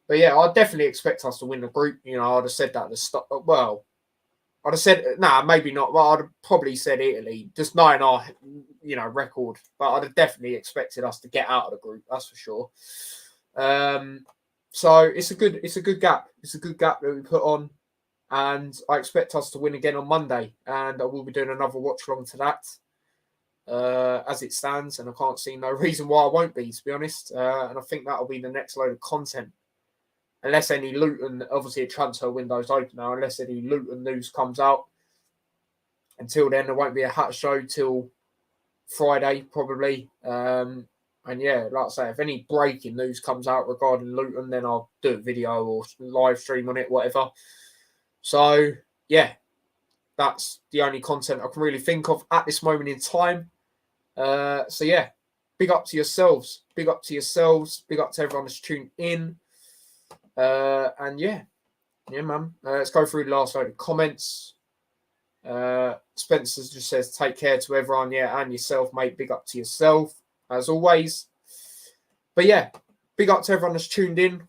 S1: But yeah, I definitely expect us to win the group. You know, I'd have said that at the start. Well, I'd have said, maybe not. Well, I'd have probably said Italy, just knowing our, you know, record. But I'd have definitely expected us to get out of the group. That's for sure. So it's a good gap. It's a good gap that we put on. And I expect us to win again on Monday. And I will be doing another watch along to that. As it stands, and I can't see no reason why I won't be, to be honest. And I think that'll be the next load of content. Unless any Luton, obviously a transfer window's open now, unless any Luton news comes out. Until then, there won't be a hat show till Friday, probably. And yeah, like I say, if any breaking news comes out regarding Luton, then I'll do a video or live stream on it, whatever. So, yeah, that's the only content I can really think of at this moment in time. So yeah, big up to yourselves. Big up to everyone that's tuned in. And yeah, man. Let's go through the last load of comments. Spencer just says, take care to everyone. Yeah, and yourself, mate. Big up to yourself, as always. But yeah, big up to everyone that's tuned in.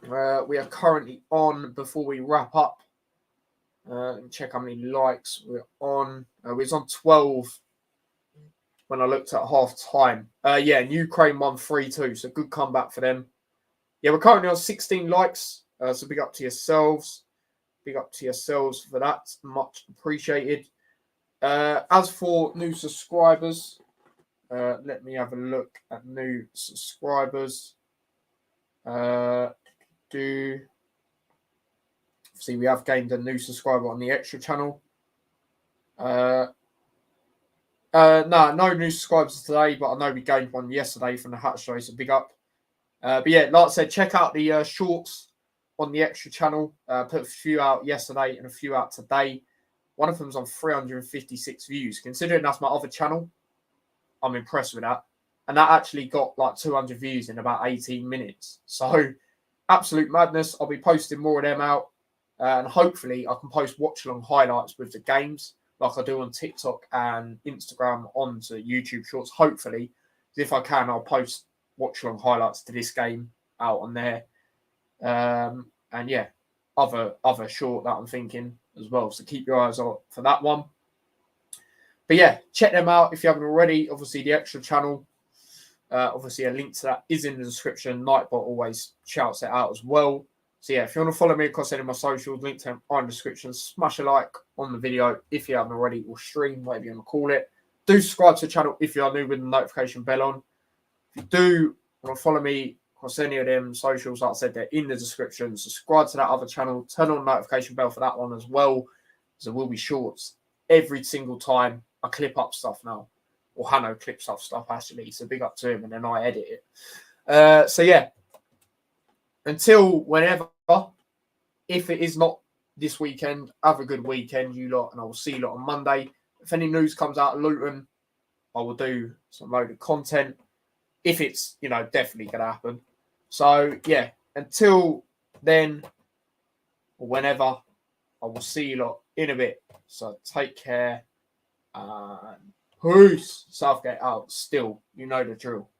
S1: We are currently on, before we wrap up, let me check how many likes we're on. We was on 12 when I looked at half time. Yeah, and Ukraine won 3-2, so good comeback for them. Yeah, we're currently on 16 likes, so big up to yourselves. Big up to yourselves for that. Much appreciated. As for new subscribers, let me have a look at new subscribers. See, we have gained a new subscriber on the extra channel. No new subscribers today, but I know we gained one yesterday from the Hatch Show, so big up. But yeah, like I said, check out the shorts on the extra channel. Put a few out yesterday and a few out today. One of them's on 356 views. Considering that's my other channel, I'm impressed with that. And that actually got like 200 views in about 18 minutes. So, absolute madness. I'll be posting more of them out. And hopefully, I can post watch-along highlights with the games like I do on TikTok and Instagram onto YouTube Shorts. Hopefully, if I can, I'll post watch-along highlights to this game out on there. And yeah, other short that I'm thinking as well. So keep your eyes out for that one. But yeah, check them out if you haven't already. Obviously, the extra channel. Obviously, a link to that is in the description. Nightbot always shouts it out as well. So yeah, if you want to follow me across any of my socials, link to them are in the description. Smash a like on the video if you haven't already, or stream, whatever you want to call it. Do subscribe to the channel if you are new with the notification bell on. If you do want to follow me across any of them socials, like I said, they're in the description. Subscribe to that other channel. Turn on the notification bell for that one as well. There will be shorts every single time I clip up stuff now. Or Hanno clips up stuff, actually. So big up to him, and then I edit it. So yeah. Until whenever, if it is not this weekend, have a good weekend, you lot, and I will see you lot on Monday. If any news comes out of Luton, I will do some loaded content. If it's, definitely going to happen. So, yeah, until then, or whenever, I will see you lot in a bit. So, take care, and peace. Southgate out still. You know the drill.